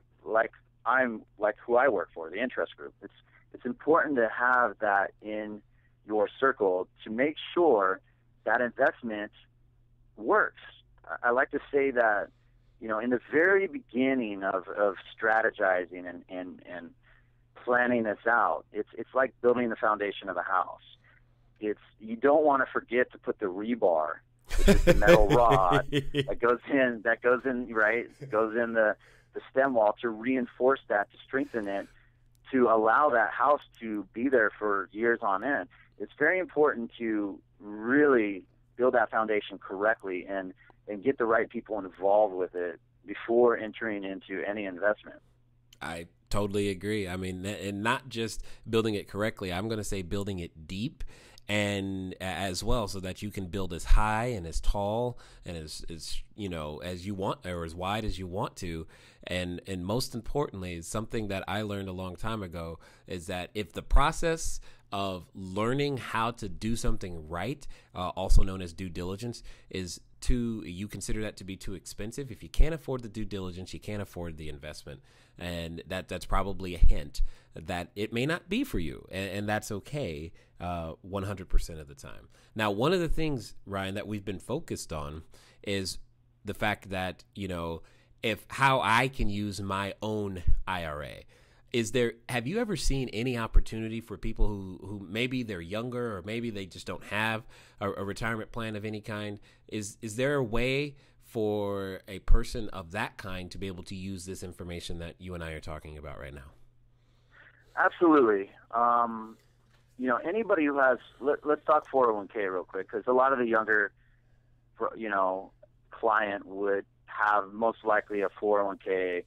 who I work for, the Entrust Group. It's important to have that in your circle to make sure that investment works. I like to say that, in the very beginning of strategizing and planning this out, it's like building the foundation of a house. You don't want to forget to put the rebar, which is the metal rod that goes in the stem wall to reinforce that, to strengthen it, to allow that house to be there for years on end. It's very important to really build that foundation correctly and get the right people involved with it before entering into any investment. I totally agree. I mean, and not just building it correctly, I'm going to say building it deep and as well, so that you can build as high and as tall and as you want, or as wide as you want to. And most importantly, something that I learned a long time ago is that if the process of learning how to do something right, also known as due diligence, is you consider that to be too expensive. If you can't afford the due diligence, you can't afford the investment. And that's probably a hint that it may not be for you. And that's okay 100% of the time. Now, one of the things, Ryan, that we've been focused on is the fact that, how I can use my own IRA. Have you ever seen any opportunity for people who maybe they're younger or maybe they just don't have a retirement plan of any kind? Is there a way for a person of that kind to be able to use this information that you and I are talking about right now? Absolutely. Anybody who has, let's talk 401k real quick, because a lot of the younger, client would have most likely a 401k,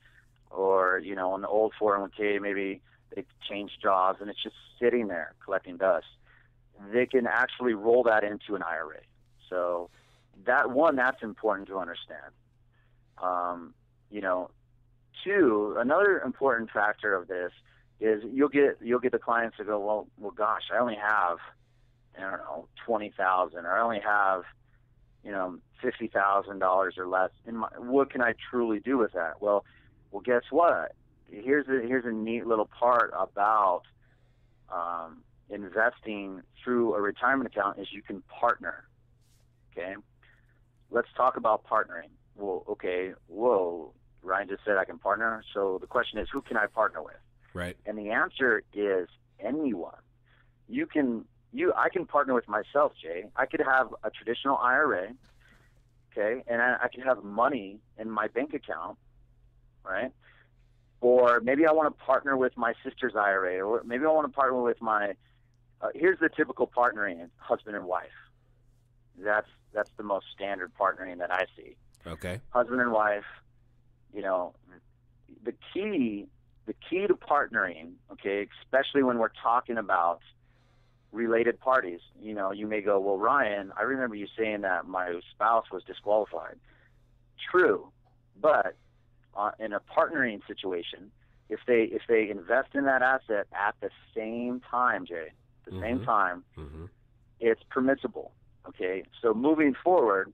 or, an old 401k, maybe they changed jobs and it's just sitting there collecting dust. They can actually roll that into an IRA. So that's important to understand. Two, another important factor of this is you'll get the clients to go, well, gosh, I only have, $20,000, or I only have, $50,000 or less. What can I truly do with that? Well, guess what? Here's a neat little part about investing through a retirement account is you can partner. Okay, let's talk about partnering. Well, okay, Ryan just said I can partner. So the question is, who can I partner with? Right. And the answer is anyone. I can partner with myself, Jay. I could have a traditional IRA, okay, and I could have money in my bank account, right? Or maybe I want to partner with my sister's IRA, or maybe I want to partner with my. Here's the typical partnering: husband and wife. That's the most standard partnering that I see. Okay. Husband and wife. The key to partnering, okay, especially when we're talking about related parties. You may go, well, Ryan, I remember you saying that my spouse was disqualified. True, but in a partnering situation, if they invest in that asset at the same time, Jay, same time, it's permissible. Okay, so moving forward,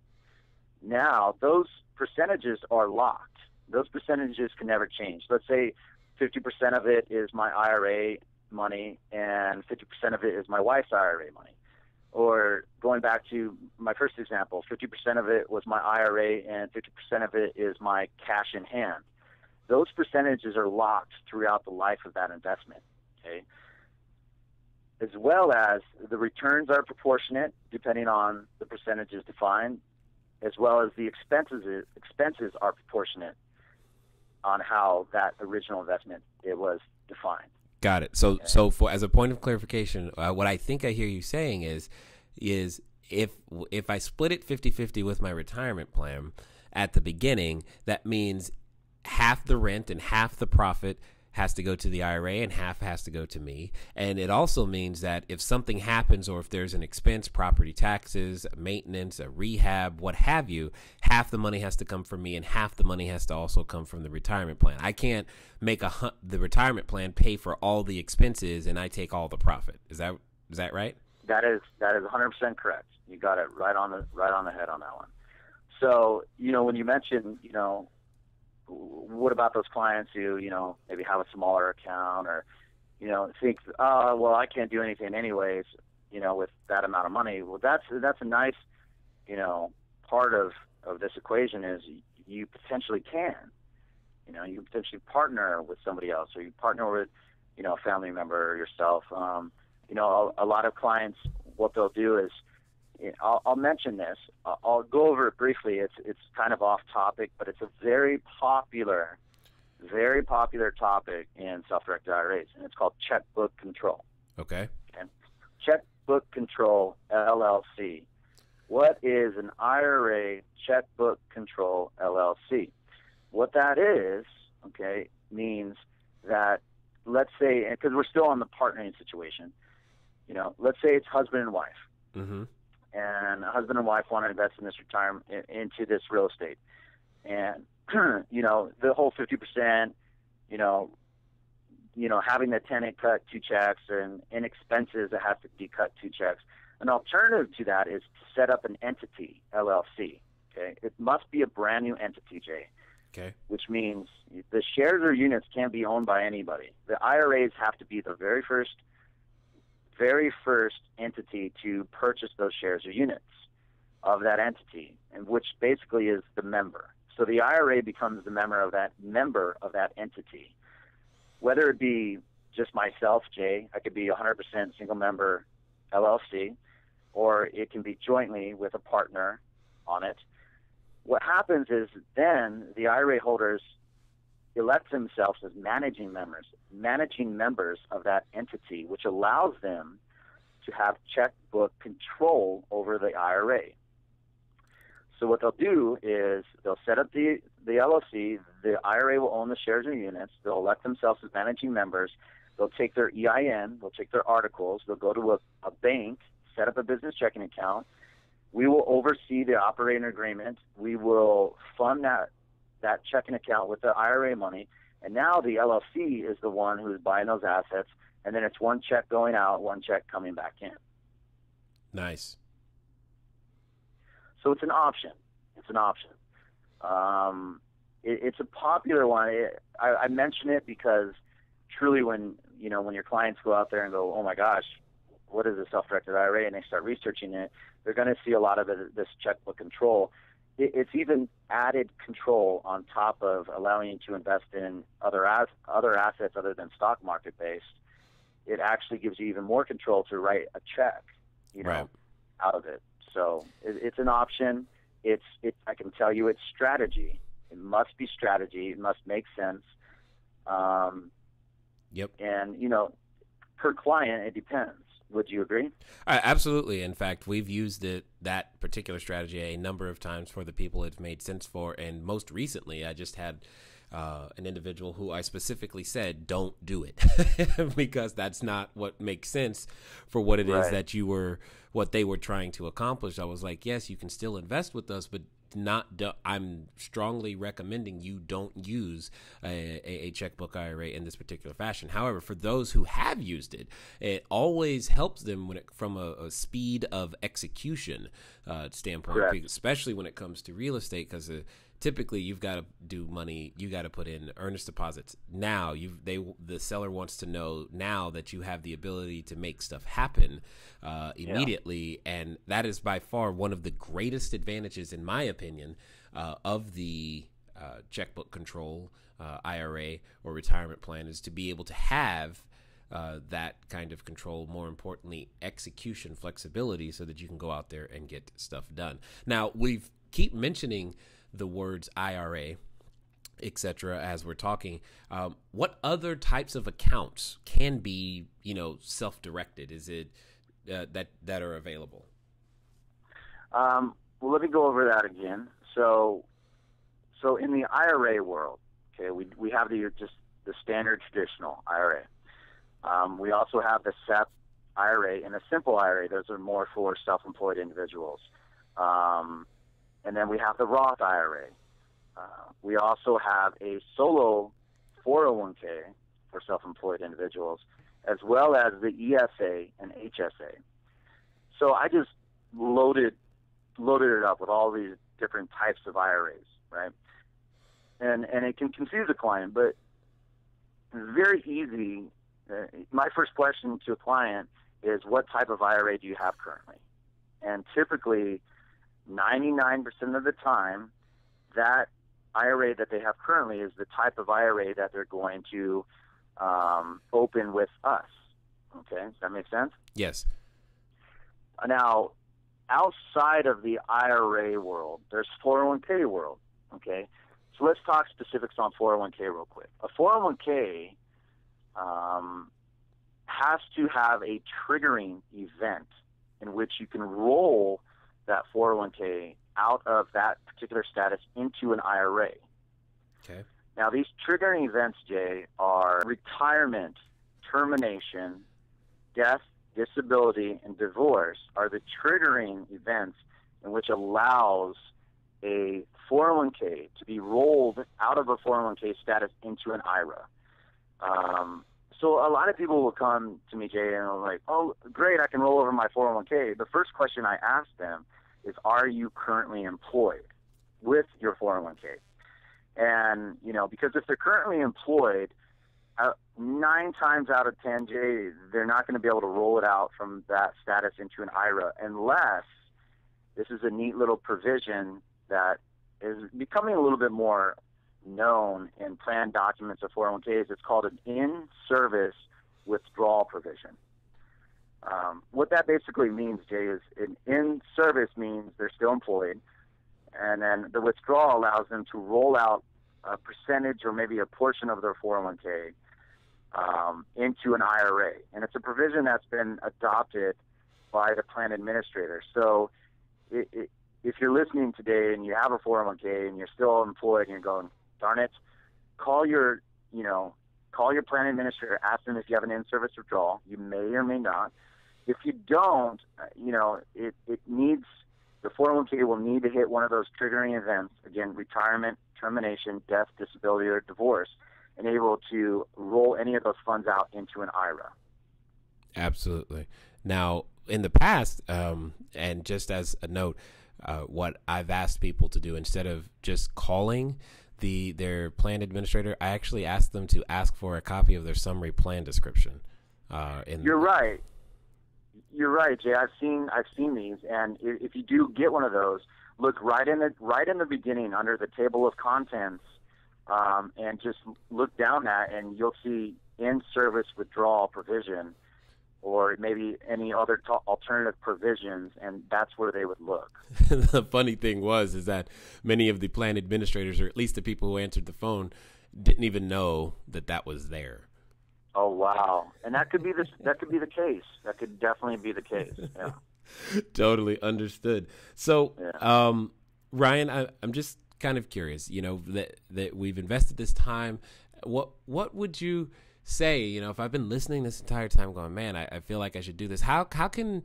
now those percentages are locked. Those percentages can never change. Let's say 50% of it is my IRA money and 50% of it is my wife's IRA money. Or going back to my first example, 50% of it was my IRA and 50% of it is my cash in hand. Those percentages are locked throughout the life of that investment, okay? As well as the returns are proportionate depending on the percentages defined, as well as the expenses are proportionate on how that original investment it was defined. Got it. So as a point of clarification, what I think I hear you saying is if I split it 50-50 with my retirement plan at the beginning, that means half the rent and half the profit has to go to the IRA and half has to go to me. And it also means that if something happens or if there's an expense, property taxes, maintenance, a rehab, what have you, half the money has to come from me and half the money has to also come from the retirement plan. I can't make the retirement plan pay for all the expenses and I take all the profit. Is that right? That is 100% correct. You got it right on the head on that one. So, when you mentioned, what about those clients who, maybe have a smaller account or, think, well, I can't do anything anyways, with that amount of money. Well, that's a nice, part of this equation is you potentially can. You can potentially partner with somebody else, or you partner with, a family member or yourself. A lot of clients, what they'll do is, I'll mention this. I'll go over it briefly. It's kind of off topic, but it's a very popular topic in self-directed IRAs, and it's called checkbook control. Okay. Checkbook control LLC. What is an IRA checkbook control LLC? What that is, okay, means that, let's say, because we're still on the partnering situation, let's say it's husband and wife. Mm-hmm. And a husband and wife want to invest in this retirement into this real estate. And, the whole 50%, having the tenant cut 2 checks and in expenses that has to be cut 2 checks. An alternative to that is to set up an entity, LLC. Okay, it must be a brand new entity, Jay. Okay. Which means the shares or units can't be owned by anybody. The IRAs have to be the very first entity to purchase those shares or units of that entity, and which basically is the member. So the IRA becomes the member of that entity. Whether it be just myself, Jay, I could be 100% single member LLC, or it can be jointly with a partner on it. What happens is then the IRA holders elect themselves as managing members of that entity, which allows them to have checkbook control over the IRA. So what they'll do is they'll set up the LLC, the IRA will own the shares or units, they'll elect themselves as managing members, they'll take their EIN, they'll take their articles, they'll go to a bank, set up a business checking account. We will oversee the operating agreement. We will fund that checking account with the IRA money. And now the LLC is the one who's buying those assets. And then it's one check going out, one check coming back in. Nice. So it's an option. It's a popular one. I mention it because truly when your clients go out there and go, oh my gosh, what is a self-directed IRA? And they start researching it, they're going to see a lot of this checkbook control. It's even added control on top of allowing you to invest in other assets other than stock market based. It actually gives you even more control to write a check, right, out of it. So it's an option. I can tell you it's strategy. It must be strategy. It must make sense. Yep. And per client, it depends. Would you agree? Absolutely. In fact, we've used that particular strategy a number of times for the people it's made sense for. And most recently, I just had an individual who I specifically said, don't do it because that's not what makes sense for what it is that what they were trying to accomplish. I was like, yes, you can still invest with us, but I'm strongly recommending you don't use a checkbook IRA in this particular fashion. However, for those who have used it, it always helps them from a speed of execution standpoint, correct, especially when it comes to real estate, because typically you've got to do money, you got to put in earnest deposits. Now the seller wants to know now that you have the ability to make stuff happen immediately. Yeah. And that is by far one of the greatest advantages, in my opinion, of the checkbook control IRA or retirement plan, is to be able to have that kind of control, more importantly, execution flexibility, so that you can go out there and get stuff done. Now, keep mentioning the words IRA, etc. as we're talking. What other types of accounts can be, self-directed? Is it that are available? Well, let me go over that again. So in the IRA world, okay, we have the standard traditional IRA. We also have the SEP IRA and a simple IRA. Those are more for self-employed individuals. And then we have the Roth IRA. We also have a solo 401k for self-employed individuals, as well as the ESA and HSA. So I just loaded it up with all these different types of IRAs, right? And it can confuse a client, but it's very easy. My first question to a client is, what type of IRA do you have currently? And typically, 99% of the time, that IRA that they have currently is the type of IRA that they're going to open with us. Okay, does that make sense? Yes. Now, outside of the IRA world, there's 401k world. Okay, so let's talk specifics on 401k real quick. A 401k has to have a triggering event in which you can roll that 401k out of that particular status into an IRA. Okay. Now, these triggering events, Jay, are retirement, termination, death, disability, and divorce are the triggering events in which allows a 401k to be rolled out of a 401k status into an IRA. So a lot of people will come to me, Jay, and they're like, oh, great, I can roll over my 401k. The first question I ask them is, are you currently employed with your 401k? And, because if they're currently employed, 9 times out of 10, Jay, they're not going to be able to roll it out from that status into an IRA unless this is a neat little provision that is becoming a little bit more known in plan documents of 401ks. It's called an in-service withdrawal provision. What that basically means, Jay, is an in-service means they're still employed, and then the withdrawal allows them to roll out a percentage or maybe a portion of their 401k into an IRA. And it's a provision that's been adopted by the plan administrator. So if you're listening today and you have a 401k and you're still employed and you're going, darn it, call your plan administrator, ask them if you have an in-service withdrawal. You may or may not. If you don't, it needs, the 401k will need to hit one of those triggering events, again, retirement, termination, death, disability, or divorce, and able to roll any of those funds out into an IRA. Absolutely. Now, in the past, and just as a note, what I've asked people to do, instead of just calling their plan administrator, I actually asked them to ask for a copy of their summary plan description. You're right. You're right, Jay. I've seen these, and if you do get one of those, look right in the beginning under the table of contents, and just look down that, and you'll see in-service withdrawal provision, or maybe any other alternative provisions, and that's where they would look. The funny thing is that many of the plan administrators, or at least the people who answered the phone, didn't even know that was there. Oh, wow. And that could be the case. That could definitely be the case. Yeah. Totally understood. So, yeah. Ryan, I'm just kind of curious, that we've invested this time. What would you say, if I've been listening this entire time going, man, I feel like I should do this. How can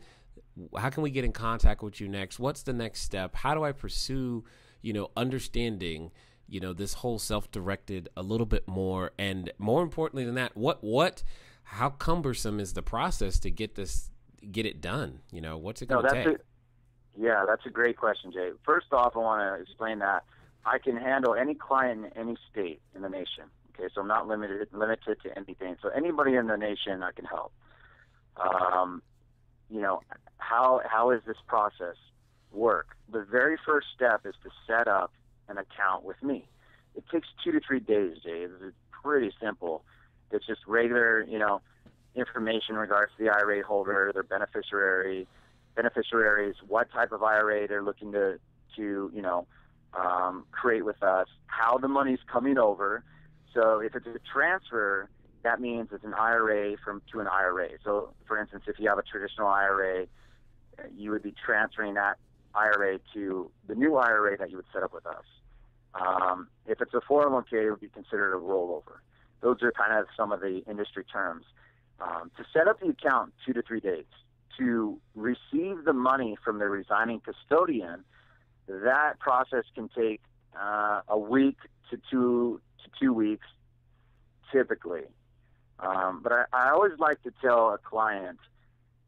we get in contact with you next? What's the next step? How do I pursue, understanding, this whole self-directed a little bit more? And more importantly than that, how cumbersome is the process to get it done? What's it going to take? That's a great question, Jay. First off, I want to explain that I can handle any client in any state in the nation. Okay, so I'm not limited to anything. So anybody in the nation I can help. How is this process work? The very first step is to set up an account with me. It takes 2 to 3 days, Jay. It's pretty simple. It's just regular, information in regards to the IRA holder, their beneficiaries, what type of IRA they're looking to create with us, how the money's coming over. So if it's a transfer, that means it's an IRA to an IRA. So, for instance, if you have a traditional IRA, you would be transferring that IRA to the new IRA that you would set up with us. If it's a 401k, it would be considered a rollover. Those are kind of some of the industry terms. To set up the account, 2 to 3 days. To receive the money from the resigning custodian, that process can take a week to 2 weeks, typically. But I always like to tell a client,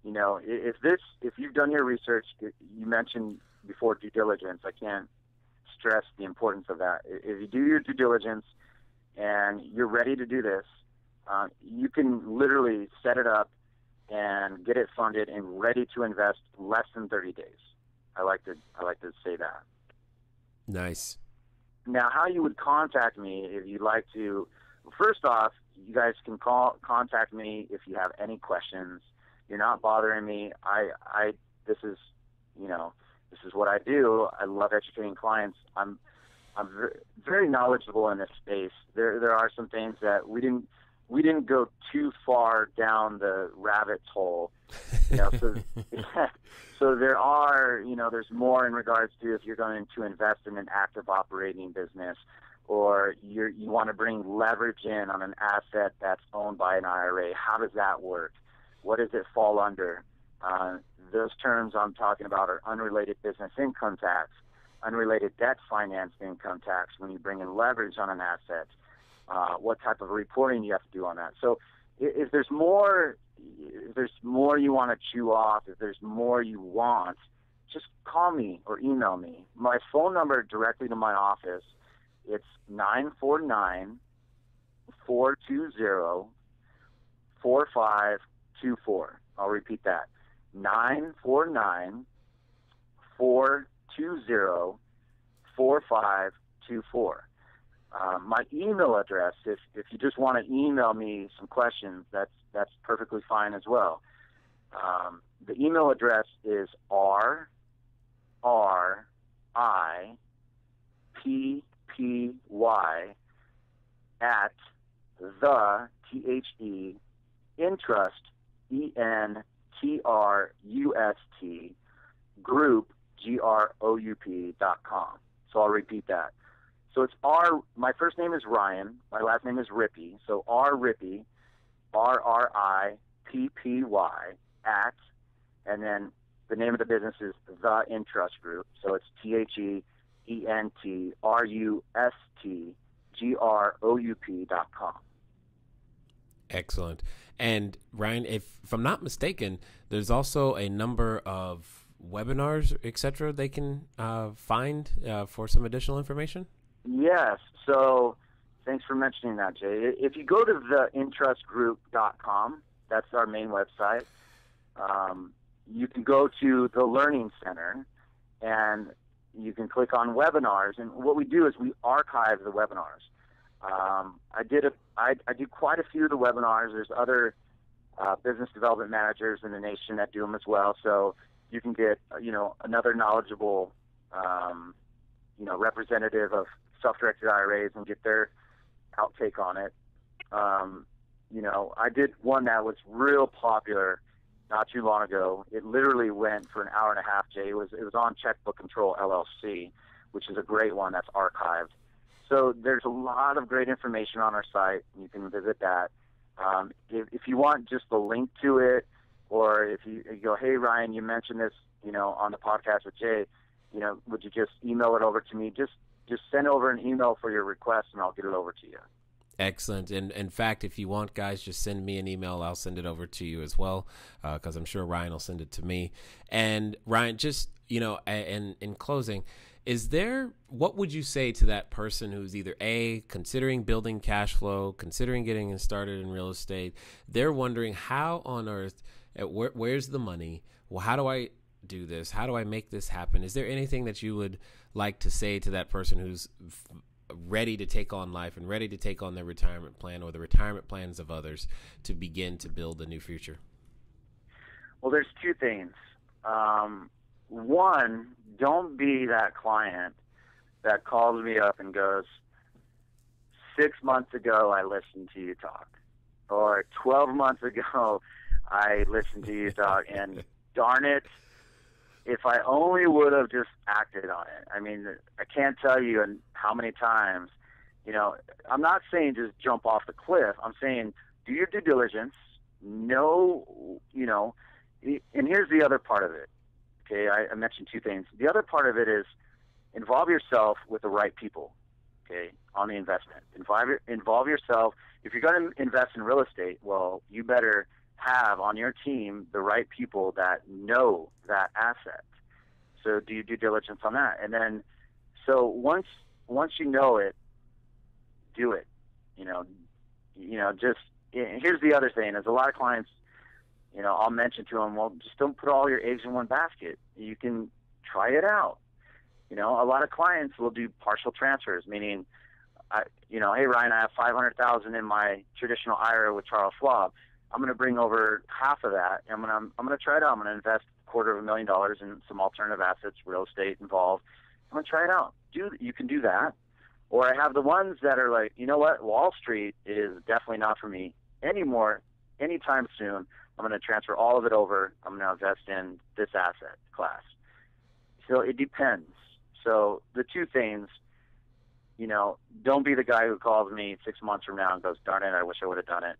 if you've done your research, you mentioned before due diligence. I can't stress the importance of that. If you do your due diligence and you're ready to do this, you can literally set it up and get it funded and ready to invest less than 30 days. I like to say that. Nice. Now, how you would contact me if you'd like to, first off, you guys can contact me if you have any questions. You're not bothering me. This is what I do. I love educating clients. I'm very knowledgeable in this space. There are some things that we didn't go too far down the rabbit hole. So there are, there's more in regards to if you're going to invest in an active operating business, or you want to bring leverage in on an asset that's owned by an IRA. How does that work? What does it fall under? Those terms I'm talking about are unrelated business income tax, unrelated debt financed income tax when you bring in leverage on an asset, what type of reporting you have to do on that. So if there's more you want to chew off, if there's more you want, just call me or email me. My phone number directly to my office, it's 949-420-4524. I'll repeat that. 949-420-4524. My email address, if you just want to email me some questions, that's perfectly fine as well. The email address is rrippy at the Entrust ENTRUST group GROUP.com. So I'll repeat that. So it's my first name is Ryan, my last name is Rippy. So Rippy, RRIPPY at, and then the name of the business is the Entrust Group. So it's THENTRUSTGROUP.com. Excellent. And Ryan, if I'm not mistaken, there's also a number of webinars, etc., they can find for some additional information? Yes. So thanks for mentioning that, Jay. If you go to theentrustgroup.com, that's our main website, you can go to the Learning Center and you can click on webinars. And what we do is we archive the webinars. I do quite a few of the webinars. There's other business development managers in the nation that do them as well. So you can get, another knowledgeable, representative of self-directed IRAs and get their outtake on it. I did one that was real popular not too long ago. It literally went for an hour and a half, Jay. It was on Checkbook Control LLC, which is a great one that's archived. So there's a lot of great information on our site. You can visit that. If you want just the link to it, or if you go, hey, Ryan, you mentioned this, on the podcast with Jay, would you just email it over to me? Just send over an email for your request, and I'll get it over to you. Excellent. And in fact, if you want, guys, just send me an email. I'll send it over to you as well, because I'm sure Ryan will send it to me. And Ryan, just, and in closing, what would you say to that person who's either A, considering building cash flow, considering getting started in real estate? They're wondering, how on earth, where's the money? Well, how do I do this? How do I make this happen? Is there anything that you would like to say to that person who's ready to take on life and ready to take on their retirement plan or the retirement plans of others to begin to build a new future? Well, there's two things. One, don't be that client that calls me up and goes, 6 months ago I listened to you talk, or 12 months ago I listened to you talk, and darn it, if I only would have just acted on it. I mean, I can't tell you how many times, I'm not saying just jump off the cliff. I'm saying do your due diligence, and here's the other part of it. Okay, I mentioned two things. The other part of it is involve yourself with the right people, okay, on the investment. Involve yourself. If you're going to invest in real estate, well, you better have on your team the right people that know that asset. So do your due diligence on that. And then, so once you know it, do it. Here's the other thing is a lot of clients, I'll mention to them, well, just don't put all your eggs in one basket. You can try it out. A lot of clients will do partial transfers, meaning, hey, Ryan, I have $500,000 in my traditional IRA with Charles Schwab. I'm going to bring over half of that. And I'm going to try it out. I'm going to invest $250,000 in some alternative assets, real estate involved. I'm going to try it out. You can do that. Or I have the ones that are like, you know what, Wall Street is definitely not for me anymore, anytime soon. I'm going to transfer all of it over. I'm going to invest in this asset class. So it depends. So the two things, don't be the guy who calls me 6 months from now and goes, darn it, I wish I would have done it.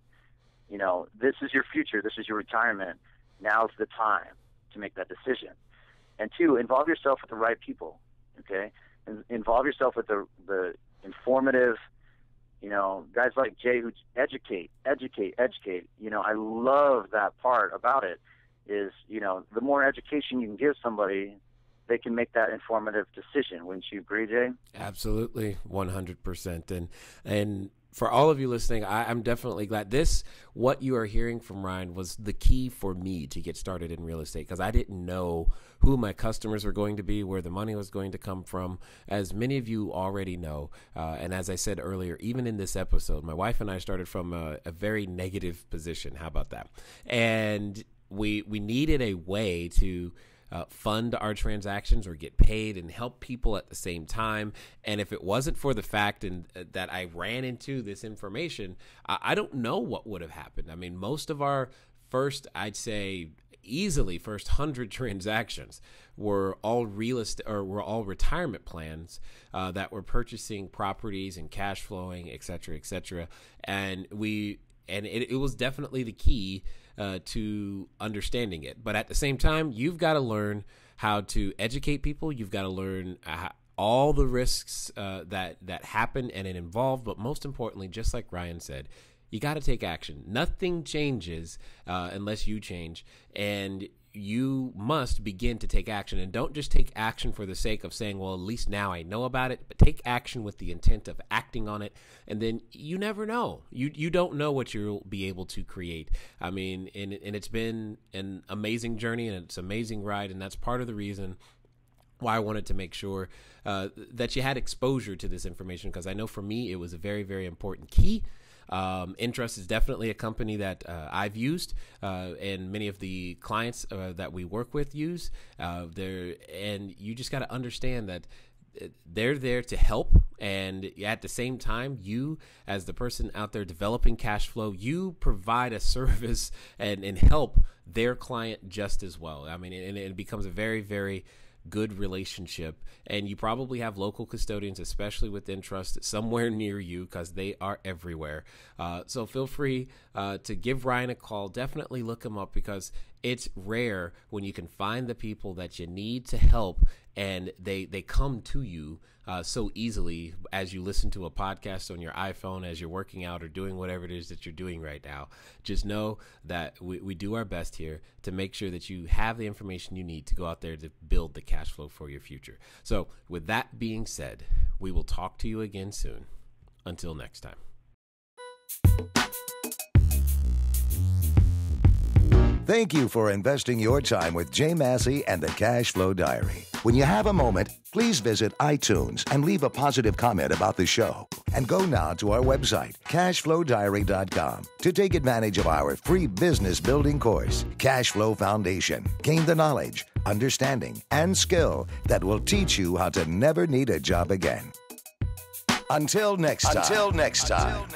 This is your future. This is your retirement. Now's the time to make that decision. And two, involve yourself with the right people, okay? And involve yourself with the informative Guys like Jay who educate. I love that part about it is, the more education you can give somebody, they can make that informative decision. Wouldn't you agree, Jay? Absolutely, 100%. And for all of you listening, I'm definitely glad what you are hearing from Ryan was the key for me to get started in real estate, because I didn't know who my customers were going to be, where the money was going to come from. As many of you already know, and as I said earlier, even in this episode, my wife and I started from a very negative position. How about that? And we needed a way to fund our transactions or get paid and help people at the same time. And if it wasn't for the fact that I ran into this information, I don't know what would have happened. I mean, most of our I'd say easily first 100 transactions were all were all retirement plans that were purchasing properties and cash flowing, et cetera, et cetera. And it was definitely the key to understanding it. But at the same time, you've got to learn how to educate people. You've got to learn all the risks that happen and it involved. But most importantly, just like Ryan said, you got to take action. Nothing changes unless you change. And you must begin to take action, and don't just take action for the sake of saying, well, at least now I know about it, but take action with the intent of acting on it. And then you never know. You don't know what you'll be able to create. I mean, and it's been an amazing journey, and it's an amazing ride. And that's part of the reason why I wanted to make sure that you had exposure to this information, because I know for me, it was a very, very important key. Entrust is definitely a company that I've used, and many of the clients that we work with use. And you just got to understand that they're there to help, and at the same time, you as the person out there developing cash flow, you provide a service and help their client just as well. I mean, and it becomes a very, very good relationship. And you probably have local custodians, especially with Entrust, somewhere near you, because they are everywhere. So feel free to give Ryan a call. Definitely look him up, because it's rare when you can find the people that you need to help and they come to you so easily as you listen to a podcast on your iPhone, as you're working out or doing whatever it is that you're doing right now. Just know that we do our best here to make sure that you have the information you need to go out there to build the cash flow for your future. So with that being said, we will talk to you again soon. Until next time. Thank you for investing your time with Jay Massey and the Cash Flow Diary. When you have a moment, please visit iTunes and leave a positive comment about the show. And go now to our website, cashflowdiary.com, to take advantage of our free business building course, Cash Flow Foundation. Gain the knowledge, understanding, and skill that will teach you how to never need a job again. Until next time.